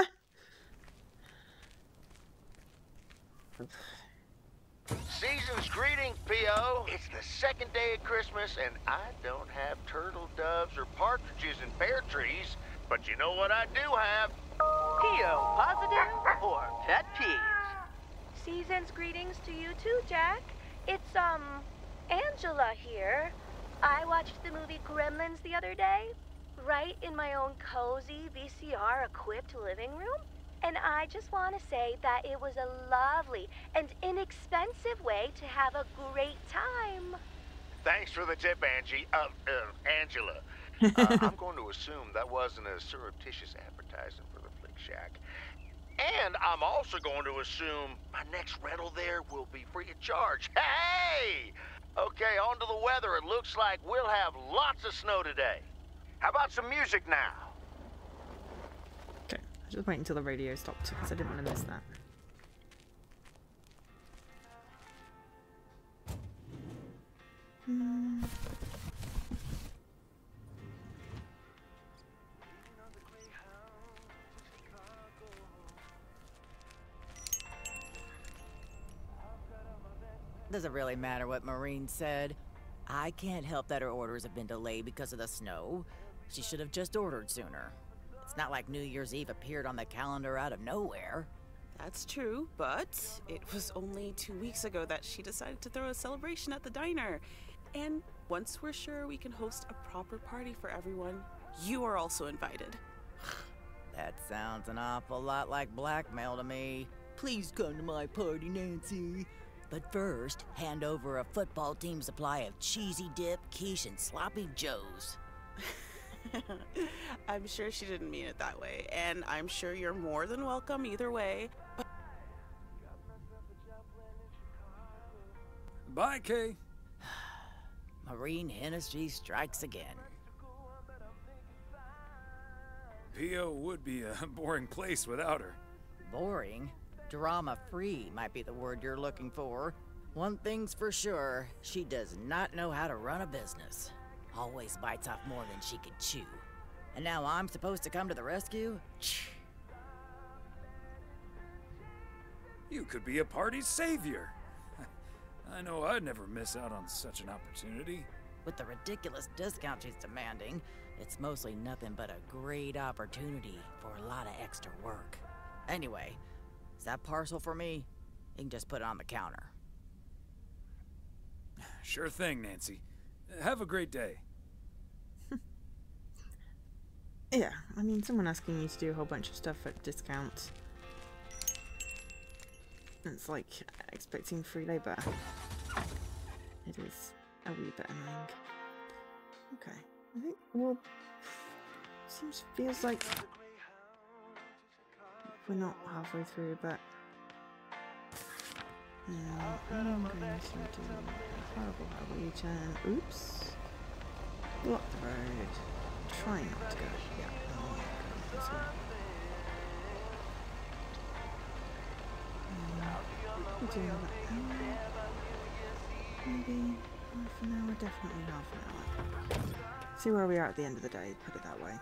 Season's greetings, P.O. It's the second day of Christmas, and I don't have turtle doves or partridges in pear trees. But you know what I do have? P.O. positive or pet peeves? Season's greetings to you too, Jack. It's, Angela here. I watched the movie Gremlins the other day, right in my own cozy VCR-equipped living room. And I just want to say that it was a lovely and inexpensive way to have a great time. Thanks for the tip, Angie. Angela. I'm going to assume that wasn't a surreptitious advertisement for the Flick Shack. And I'm also going to assume my next rental there will be free of charge. Hey! Okay, on to the weather. It looks like we'll have lots of snow today. How about some music now? Okay, I just wait until the radio stopped because I didn't want to miss that. Doesn't really matter what Maureen said. I can't help that her orders have been delayed because of the snow. She should have just ordered sooner. It's not like New Year's Eve appeared on the calendar out of nowhere. That's true, but it was only 2 weeks ago that she decided to throw a celebration at the diner. And once we're sure we can host a proper party for everyone, you are also invited. That sounds an awful lot like blackmail to me. Please come to my party, Nancy. But first, hand over a football team supply of cheesy dip, quiche, and sloppy joes. I'm sure she didn't mean it that way, and I'm sure you're more than welcome either way. Bye, Kay. Marine Hennessy strikes again. P.O. would be a boring place without her. Boring? Drama-free might be the word you're looking for. One thing's for sure, she does not know how to run a business. Always bites off more than she can chew. And now I'm supposed to come to the rescue? You could be a party's savior. I know I'd never miss out on such an opportunity. With the ridiculous discount she's demanding, it's mostly nothing but a great opportunity for a lot of extra work. Anyway, is that parcel for me? You can just put it on the counter. Sure thing, Nancy. Have a great day. Yeah, I mean, someone asking you to do a whole bunch of stuff at discount. It's like expecting free labour. It is a wee bit annoying. Okay, I think, well, feels like we're not halfway through, but I'm going to do a horrible U-turn. Oops. Block the road. Try not to go. Yeah, I'm not going this way. We'll do another hour. Maybe half an hour, definitely half an hour. See where we are at the end of the day, put it that way.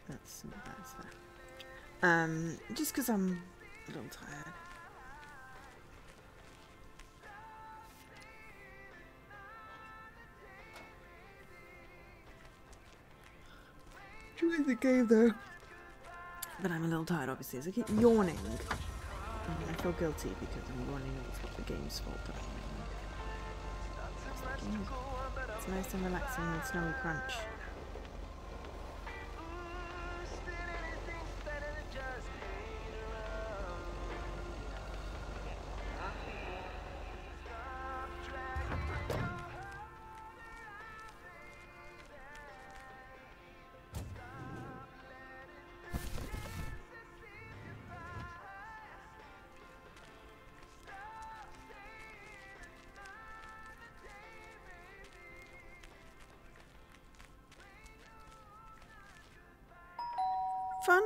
That's there. Just because I'm a little tired. Enjoying the game though. But I'm a little tired obviously as I keep yawning. I feel guilty because I'm yawning. It's not the game's fault. It's nice and relaxing with Snowy Crunch. Fun.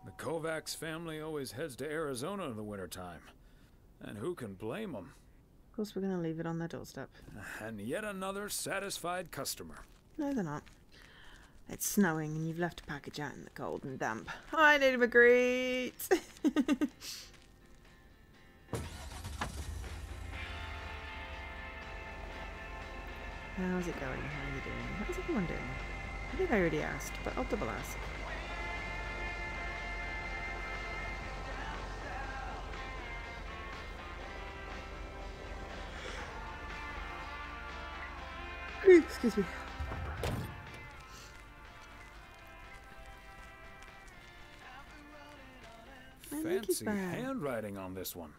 The Kovacs family always heads to Arizona in the wintertime. And who can blame them? Of course, we're going to leave it on their doorstep. And yet another satisfied customer. No, they're not. It's snowing and you've left a package out in the cold and damp. I need a greet. How's it going? How are you doing? How's everyone doing? I think I already asked, but I'll double ask. Excuse me. Fancy handwriting on this one.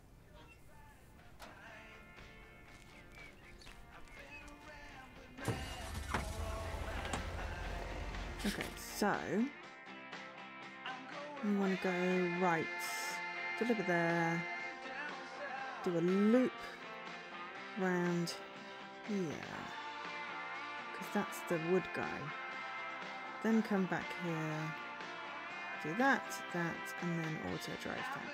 So, we want to go right, deliver there, do a loop round here, because that's the wood guy. Then come back here, do that, and then auto drive back.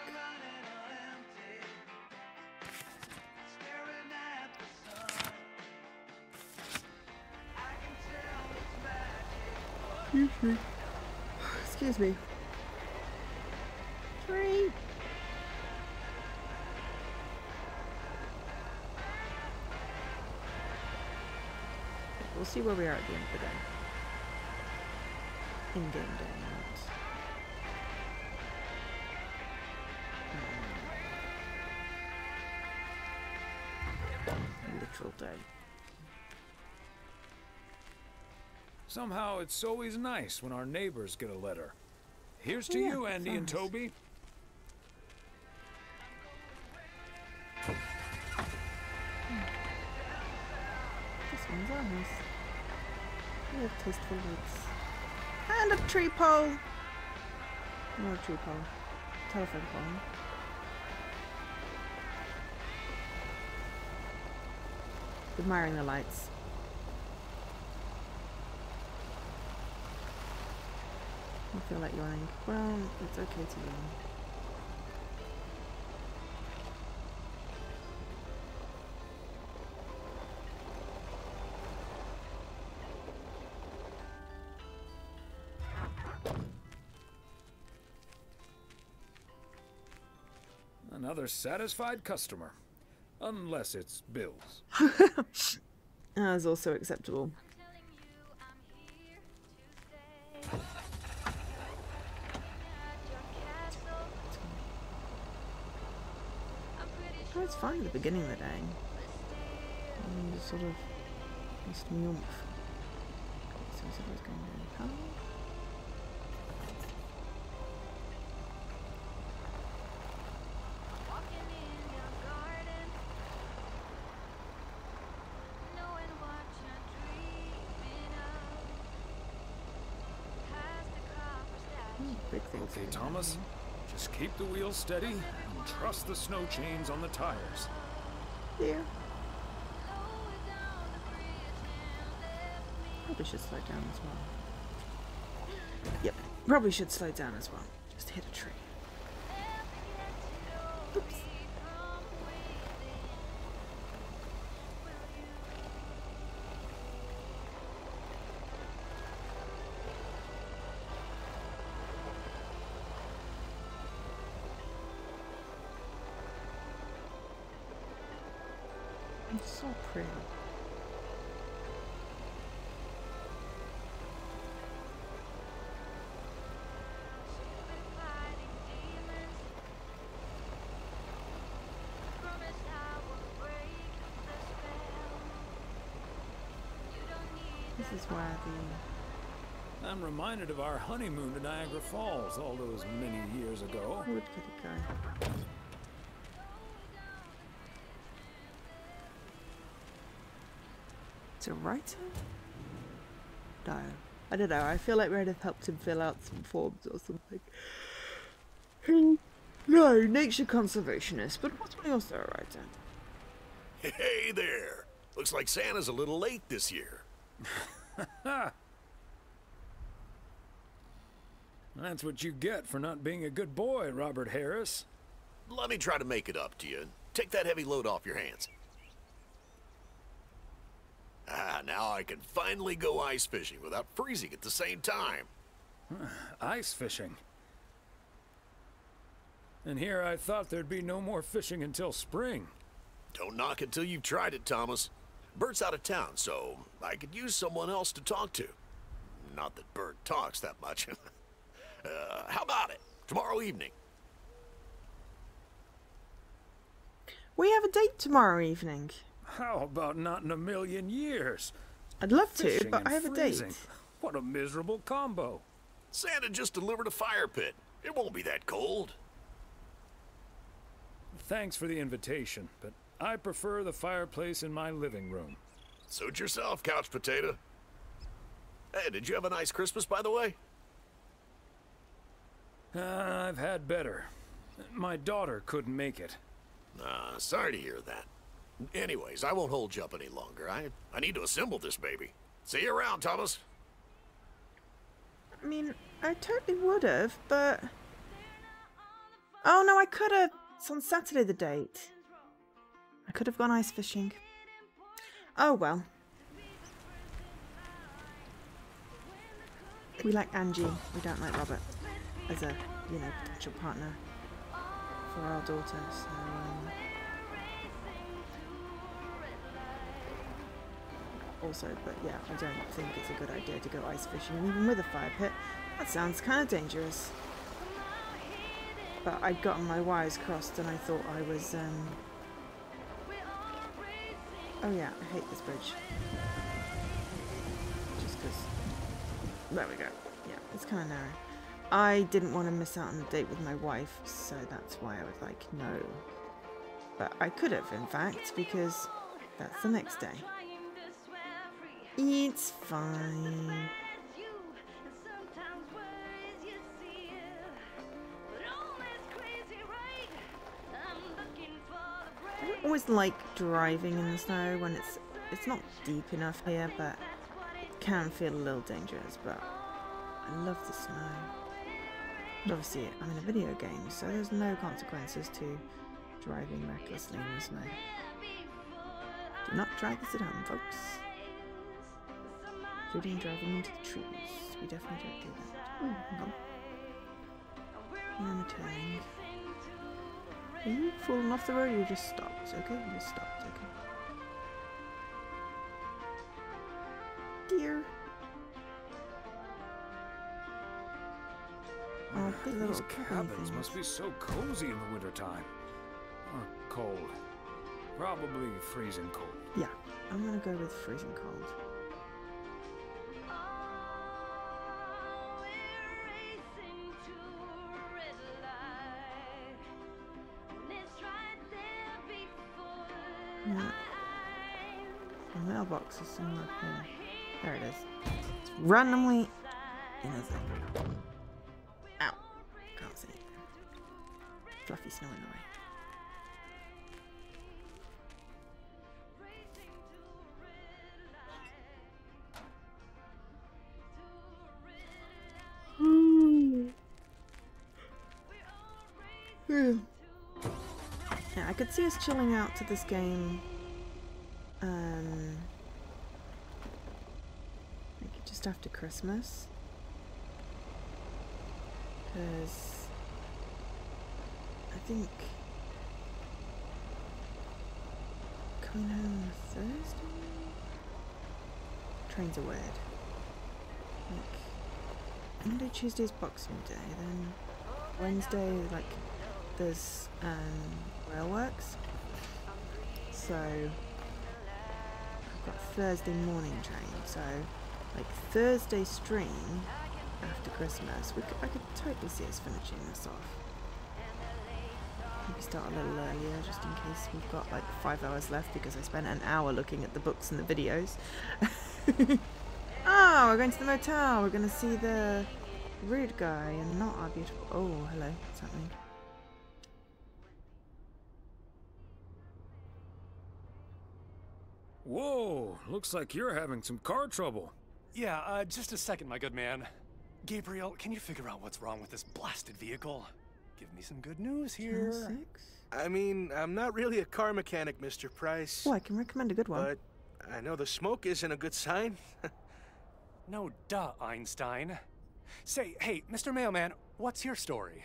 Excuse me. Tree. We'll see where we are at the end of the day. In-game day, not literal day. Somehow it's always nice when our neighbors get a letter. Here's to you, Andy and Toby. This one's ours. We have tasteful woods. And a tree pole! More tree pole. Telephone pole. Admiring the lights. I feel like yawning. Well, it's okay to yawn. Another satisfied customer. Unless it's Bill's. That's also acceptable. Oh, it's fine at the beginning of the day. And just sort of just nymph. So I was going to hello. Okay, Thomas. Just keep the wheels steady and trust the snow chains on the tires. Yeah. Probably should slow down as well. Yep, probably should slow down as well. Just hit a tree. Oops. It's so pretty. This is where I'm reminded of our honeymoon to Niagara Falls all those many years ago. Wood kitty guy. It's a writer? No. I don't know. I feel like Meredith helped him fill out some forms or something. No, nature conservationist, but what's also a writer? Hey there! Looks like Santa's a little late this year. That's what you get for not being a good boy, Robert Harris. Let me try to make it up to you. Take that heavy load off your hands. Now I can finally go ice fishing without freezing at the same time. Ice fishing? And here I thought there'd be no more fishing until spring. Don't knock it till you've tried it, Thomas. Bert's out of town, so I could use someone else to talk to. Not that Bert talks that much. How about it? Tomorrow evening. We have a date tomorrow evening. How about not in a million years? I'd love to, Fishing but and I have a freezing. date. What a miserable combo. Santa just delivered a fire pit. It won't be that cold. Thanks for the invitation, but I prefer the fireplace in my living room. Suit yourself, couch potato. Hey, did you have a nice Christmas, by the way? I've had better. My daughter couldn't make it. Sorry to hear that. Anyways, I won't hold you up any longer. I need to assemble this baby. See you around, Thomas. I mean, I totally would have, but... Oh no, I could have. It's on Saturday, the date. I could have gone ice fishing. Oh well. We like Angie. We don't like Robert as a, you know, potential partner for our daughter. So, also, but yeah, I don't think it's a good idea to go ice fishing, even with a fire pit. That sounds kind of dangerous. But I'd gotten my wires crossed and I thought I was, oh yeah, I hate this bridge. Just because... There we go. Yeah, it's kind of narrow. I didn't want to miss out on a date with my wife, so that's why I was like, no. But I could have, in fact, because that's the next day. It's fine. I don't always like driving in the snow when it's not deep enough here, but it can feel a little dangerous. But I love the snow. And obviously, I'm in a video game, so there's no consequences to driving recklessly in the snow. Do not try this at home, folks. Including driving into the trees. We definitely don't do that. Ooh, hang on. And turning. Are you falling off the road or you just stopped? Okay, you just stopped, okay. Dear. Oh, big little These cabins must be so cozy in the wintertime. Or cold. Probably freezing cold. Yeah, I'm gonna go with freezing cold. Yeah. The mailbox is somewhere up here. There it is. It's randomly in a thing. Ow. Can't see it. Fluffy snow in the way. Yeah, I could see us chilling out to this game. Maybe just after Christmas. Because I think coming home on Thursday? Trains are weird. Like Monday, Tuesday's Boxing Day, then Wednesday, like, there's railworks. So I've got Thursday morning train. So like Thursday stream after Christmas, I could totally see us finishing this off. Maybe start a little earlier, just in case we've got like 5 hours left, because I spent an hour looking at the books and the videos. Oh, we're going to the motel. We're going to see the rude guy and not our beautiful... Oh, hello. What's happening? Whoa, looks like you're having some car trouble. Yeah, just a second, my good man. Gabriel, can you figure out what's wrong with this blasted vehicle? Give me some good news here. I mean, I'm not really a car mechanic, Mr. Price. Oh, I can recommend a good one. But I know the smoke isn't a good sign. No, duh, Einstein. Say, hey, Mr. Mailman, what's your story?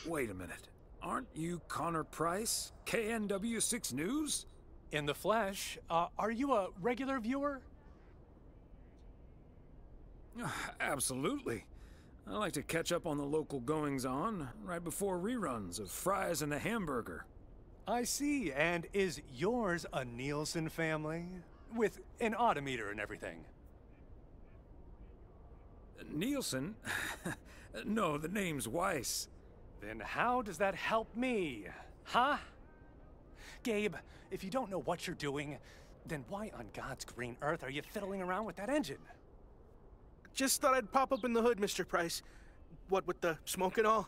Wait a minute. Aren't you Connor Price, KNW6 News? In the flesh. Are you a regular viewer? Absolutely. I like to catch up on the local goings-on right before reruns of Fries and the Hamburger. I see. And is yours a Nielsen family? With an odometer and everything? Nielsen? No, the name's Weiss. Then how does that help me? Huh? Gabe, if you don't know what you're doing, then why on God's green earth are you fiddling around with that engine? Just thought I'd pop up in the hood, Mr. Price. What with the smoke and all?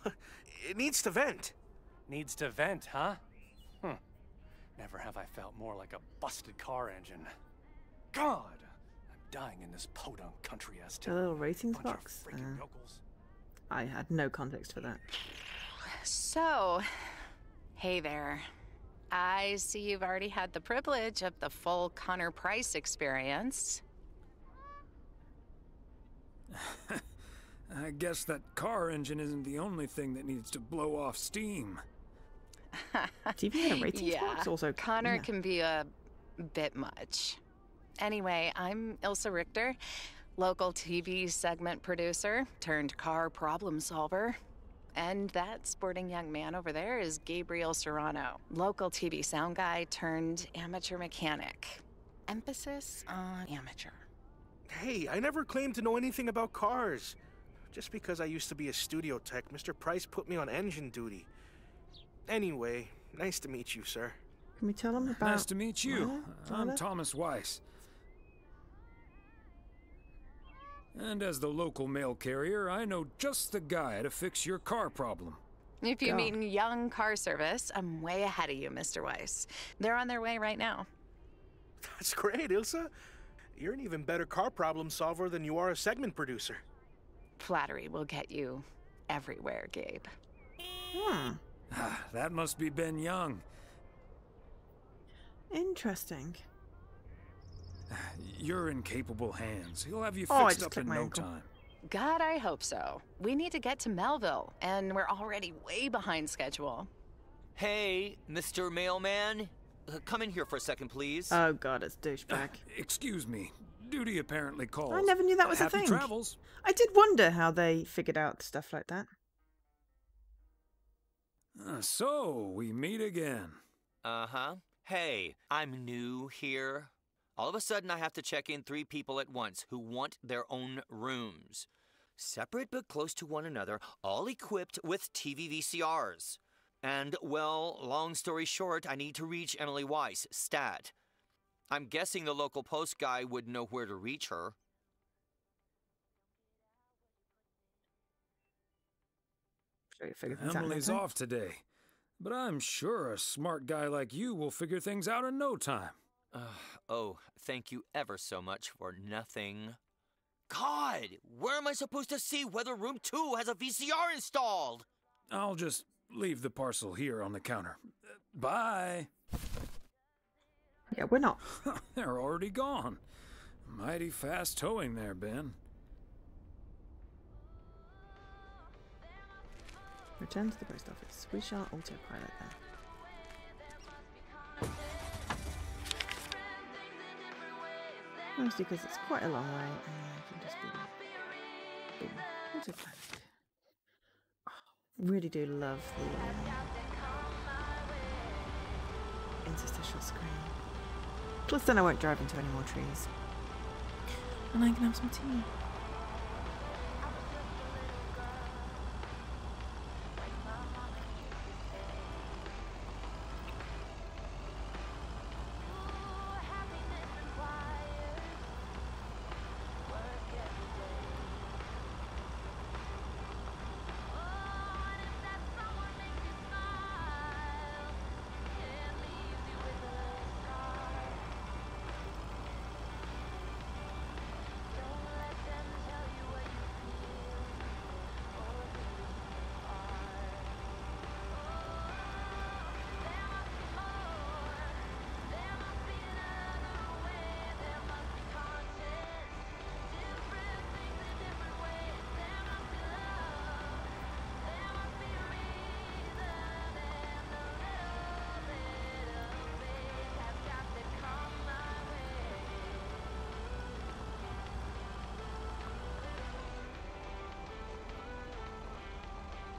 It needs to vent. Needs to vent, huh? Never have I felt more like a busted car engine. God! I'm dying in this podunk country-ass The town. little ratings Bunch of box. freaking yokels. I had no context for that. So, hey there. I see you've already had the privilege of the full Connor Price experience. I guess that car engine isn't the only thing that needs to blow off steam. TV had a ratings Yeah, box also. Connor Yeah. can be a bit much. Anyway, I'm Ilsa Richter, local TV segment producer turned car problem solver. And that sporting young man over there is Gabriel Serrano, local TV sound guy turned amateur mechanic. Emphasis on amateur. Hey, I never claimed to know anything about cars. Just because I used to be a studio tech, Mr. Price put me on engine duty. Anyway, nice to meet you, sir. Can we tell him about... Nice to meet you. I'm Tyler? Thomas Weiss. And as the local mail carrier, I know just the guy to fix your car problem. If you God. mean young car service, I'm way ahead of you, Mr. Weiss. They're on their way right now. That's great, Ilsa. You're an even better car problem solver than you are a segment producer. Flattery will get you everywhere, Gabe. That must be Ben Young. Interesting. You're in capable hands. He'll have you Oh, I fixed just up clicked in my no ankle. time. God, I hope so. We need to get to Melville, and we're already way behind schedule. Hey, Mr. Mailman. Come in here for a second, please. Oh god, it's douchebag. Excuse me. Duty apparently calls. I never knew that was a Happy thing. travels. I did wonder how they figured out stuff like that. So, we meet again. Uh-huh. Hey, I'm new here. All of a sudden, I have to check in 3 people at once who want their own rooms. Separate but close to one another, all equipped with TV VCRs. And, well, long story short, I need to reach Emily Weiss, stat. I'm guessing the local post guy would know where to reach her. Sure you figured things out in Emily's no time. off today. But I'm sure a smart guy like you will figure things out in no time. Oh, thank you ever so much for nothing. God, where am I supposed to see whether room 2 has a VCR installed? I'll just leave the parcel here on the counter. Bye. Yeah, we're not. They're already gone. Mighty fast towing there, Ben. Return to the post office. We shall autopilot there. Mostly because it's quite a long way and I can just be like, boom, autopilot. Oh, really do love the interstitial screen. Plus then I won't drive into any more trees. And I can have some tea.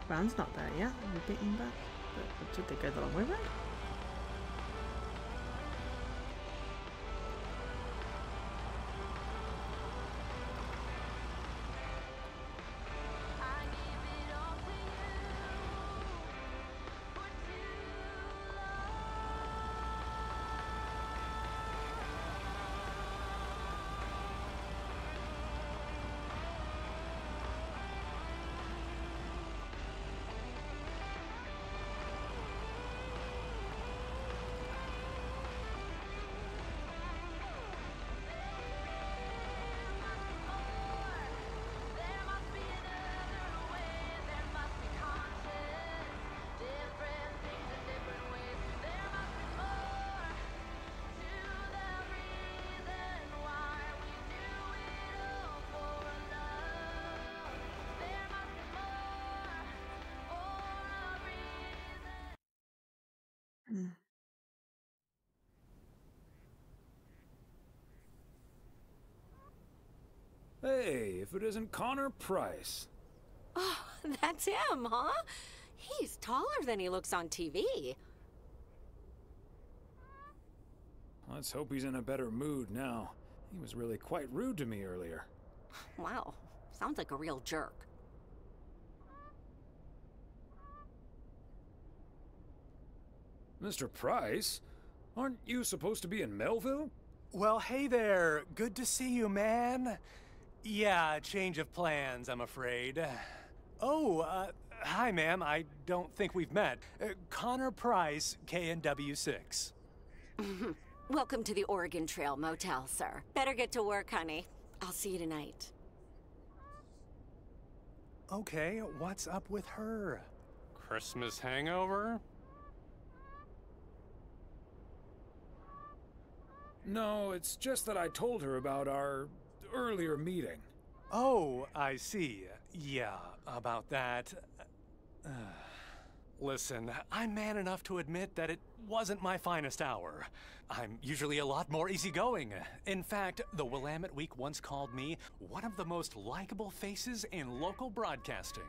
Brown's not there yet. We're beating back. But did they go the long way round? Hey, if it isn't Connor Price. Oh, that's him, huh? He's taller than he looks on TV. Let's hope he's in a better mood now. He was really quite rude to me earlier. Wow, sounds like a real jerk. Mr. Price? Aren't you supposed to be in Melville? Well, hey there. Good to see you, man. Yeah, change of plans, I'm afraid. Oh, hi, ma'am. I don't think we've met. Connor Price, KNW6. Welcome to the Oregon Trail Motel, sir. Better get to work, honey. I'll see you tonight. Okay, what's up with her? Christmas hangover? No, it's just that I told her about our earlier meeting. Oh, I see. Yeah, about that. Listen, I'm man enough to admit that it wasn't my finest hour. I'm usually a lot more easygoing. In fact, the Willamette Week once called me one of the most likable faces in local broadcasting.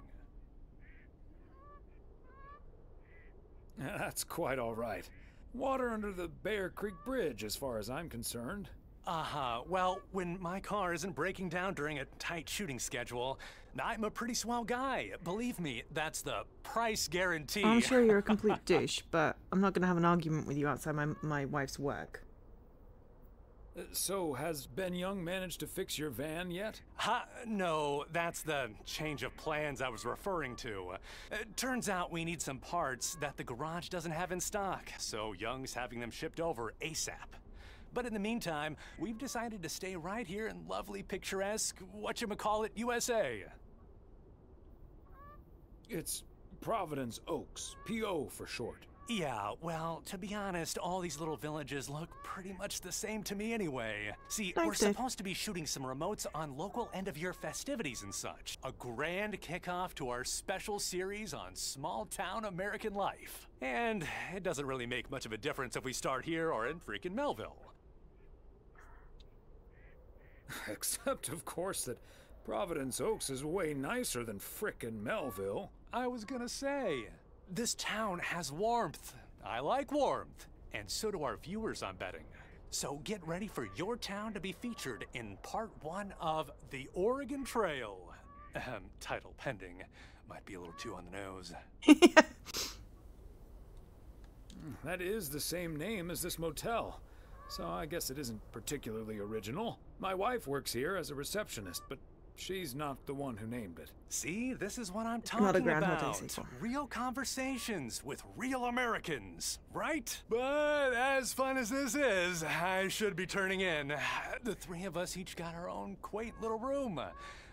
That's quite all right. Water under the Bear Creek Bridge, as far as I'm concerned. Well, when my car isn't breaking down during a tight shooting schedule, I'm a pretty swell guy. Believe me, that's the price guarantee. I'm sure you're a complete douche, but I'm not going to have an argument with you outside my wife's work. So, has Ben Young managed to fix your van yet? No, that's the change of plans I was referring to. Turns out we need some parts that the garage doesn't have in stock, so Young's having them shipped over ASAP. But in the meantime, we've decided to stay right here in lovely, picturesque, whatchamacallit, USA. It's Providence Oaks, P.O. for short. Yeah, well, to be honest, all these little villages look pretty much the same to me anyway. See, we're supposed to be shooting some remotes on local end-of-year festivities and such. A grand kickoff to our special series on small-town American life. And it doesn't really make much of a difference if we start here or in freaking Melville. Except, of course, that Providence Oaks is way nicer than frickin' Melville. I was gonna say, this town has warmth. I like warmth. And so do our viewers, I'm betting. So get ready for your town to be featured in part 1 of The Oregon Trail. Title pending. Might be a little too on the nose. That is the same name as this motel. So I guess it isn't particularly original. My wife works here as a receptionist, but she's not the one who named it. See, this is what I'm talking about. Real conversations with real Americans, right? But as fun as this is, I should be turning in. The three of us each got our own quaint little room.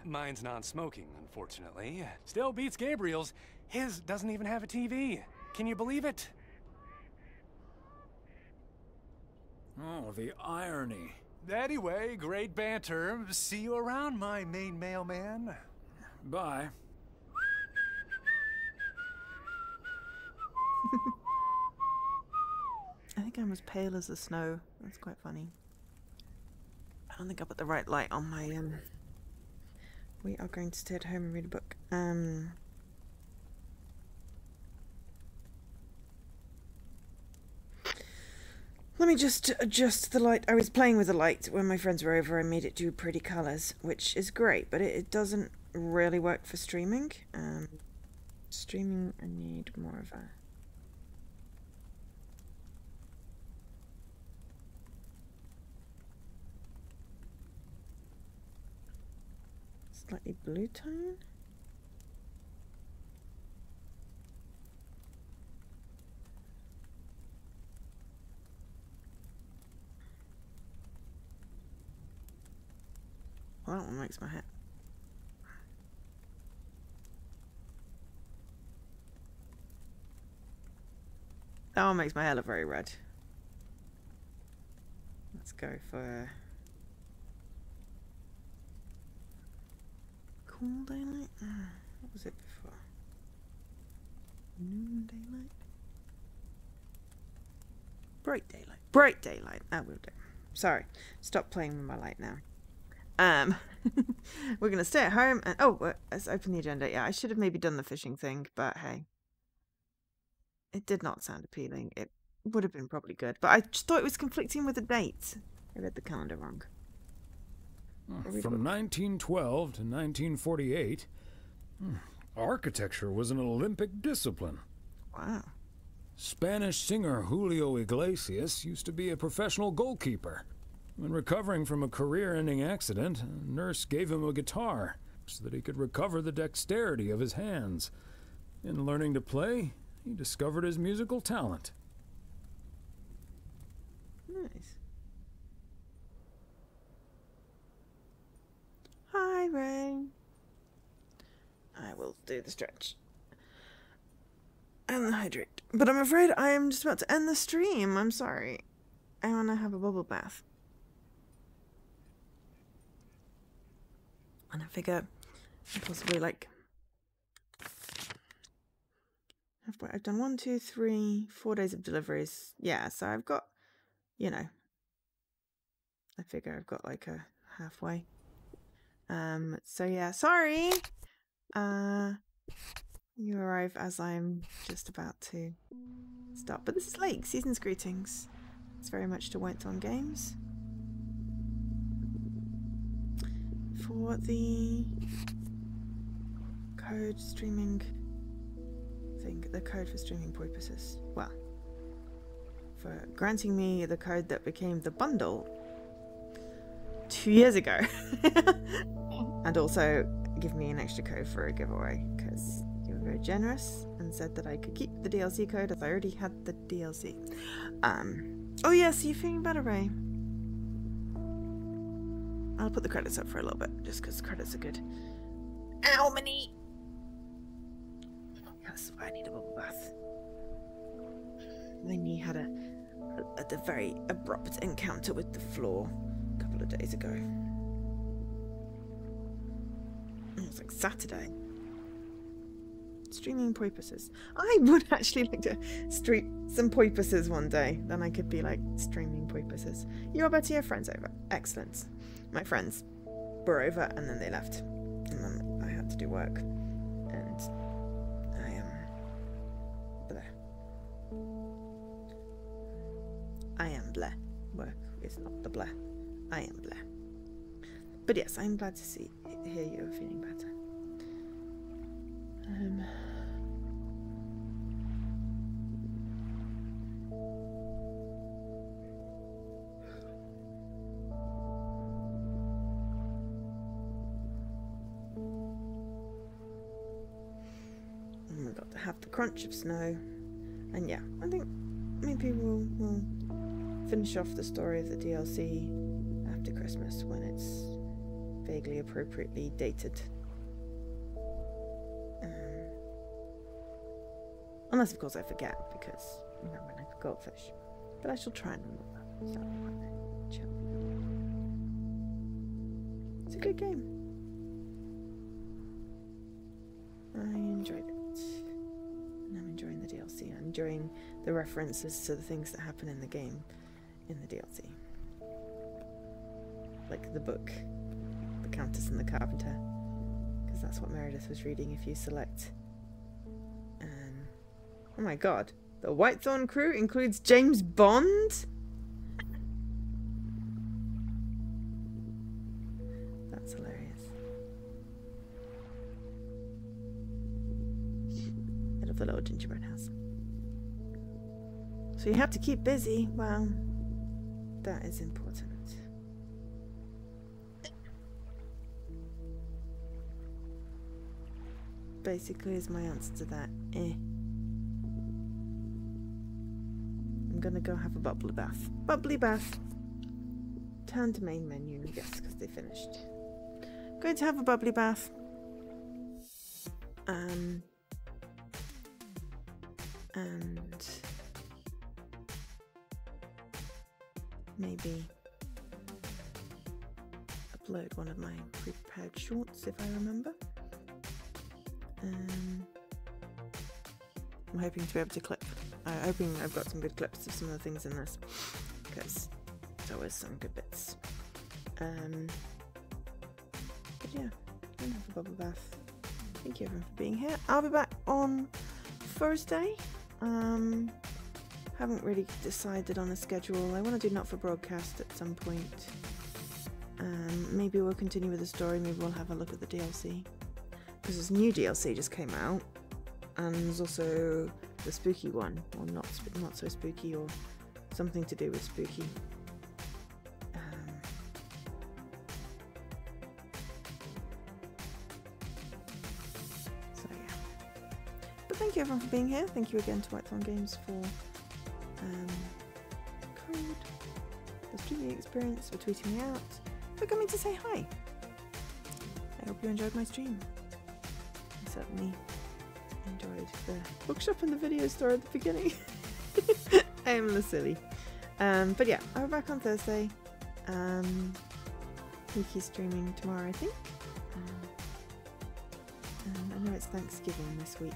Mine's non-smoking, unfortunately. Still beats Gabriel's. His doesn't even have a TV. Can you believe it? Oh, the irony. Anyway, great banter. See you around, my main mailman. Bye. I think I'm as pale as the snow. That's quite funny. I don't think I put the right light on my We are going to stay at home and read a book. Let me just adjust the light. I was playing with the light when my friends were over. I made it do pretty colours, which is great, but it doesn't really work for streaming. Streaming, I need more of a... slightly blue tone. Well, that one makes my hair. That one makes my hair look very red. Let's go for cool daylight. What was it before? Noon daylight? Bright daylight. Bright daylight. That will do. Sorry. Stop playing with my light now. We're gonna stay at home and let's open the agenda. Yeah, I should have maybe done the fishing thing, but hey, it did not sound appealing. It would have been probably good, but I just thought it was conflicting with the dates. I read the calendar wrong. From 1912 to 1948, architecture was an Olympic discipline. Wow. Spanish singer Julio Iglesias used to be a professional goalkeeper. When recovering from a career-ending accident, a nurse gave him a guitar so that he could recover the dexterity of his hands. In learning to play, he discovered his musical talent. Nice. Hi, Ray. I will do the stretch. And hydrate. But I'm afraid I am just about to end the stream. I'm sorry. I want to have a bubble bath. And I figure possibly like I've done 1, 2, 3, 4 days of deliveries. Yeah, so I've got, you know, I figure I've got like a halfway. So yeah, sorry. You arrive as I'm just about to start. But this is Lake, Season's Greetings. It's very much to White Dawn Games. For the code streaming thing, the code for streaming purposes. Well, for granting me the code that became the bundle 2 years ago. And also give me an extra code for a giveaway, because you were very generous and said that I could keep the DLC code as I already had the DLC. Oh yeah, so you're feeling better, Ray? I'll put the credits up for a little bit, just because credits are good. Ow, my knee! That's why I need a bubble bath. My knee had a very abrupt encounter with the floor a couple of days ago. It was like Saturday. Streaming porpoises. I would actually like to stream some porpoises one day. Then I could be like streaming porpoises. You are better, your friends over. Excellent. My friends were over and then they left. And then I had to do work. And I am bleh. I am bleh. Work is not the bleh. I am bleh. But yes, I'm glad to hear you are feeling better. We got to have the crunch of snow, and yeah, I think maybe we'll finish off the story of the DLC after Christmas when it's vaguely appropriately dated. Unless, of course, I forget, because remember I could goldfish. But I shall try and remember. So, chill. It's a good game. I enjoyed it. And I'm enjoying the DLC. I'm enjoying the references to the things that happen in the game in the DLC. Like the book, The Countess and the Carpenter. Because that's what Meredith was reading if you select. Oh my god. The Whitethorn crew includes James Bond? That's hilarious. Head of the little gingerbread house. So you have to keep busy. Well, that is important. Basically is my answer to that. I'm gonna go have a bubbly bath. Bubbly bath. Turn to main menu, yes, because they finished. Going to have a bubbly bath. And maybe upload one of my prepared shorts if I remember. I'm hoping to be able to clip. I'm hoping I've got some good clips of some of the things in this, because there was some good bits. yeah, don't have a bubble bath. Thank you everyone for being here. I'll be back on Thursday. Haven't really decided on a schedule. I want to do not for broadcast at some point. Maybe we'll continue with the story. Maybe we'll have a look at the DLC, because this new DLC just came out, and there's also the spooky one, or not so spooky, or something to do with spooky. So yeah. But thank you everyone for being here. Thank you again to Whitethorn Games for code, the streaming experience, for tweeting me out, for coming to say hi. I hope you enjoyed my stream. I certainly enjoyed the bookshop and the video store at the beginning. I am a little silly. But yeah, I'll be back on Thursday. Miki's streaming tomorrow, I think. I know it's Thanksgiving this week.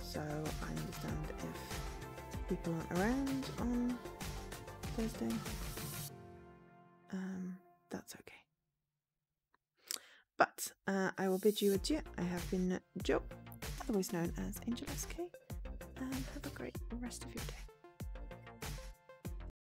So I understand if people aren't around on Thursday. That's okay. But I will bid you adieu. I have been Jo, otherwise known as Angel SK, and have a great rest of your day.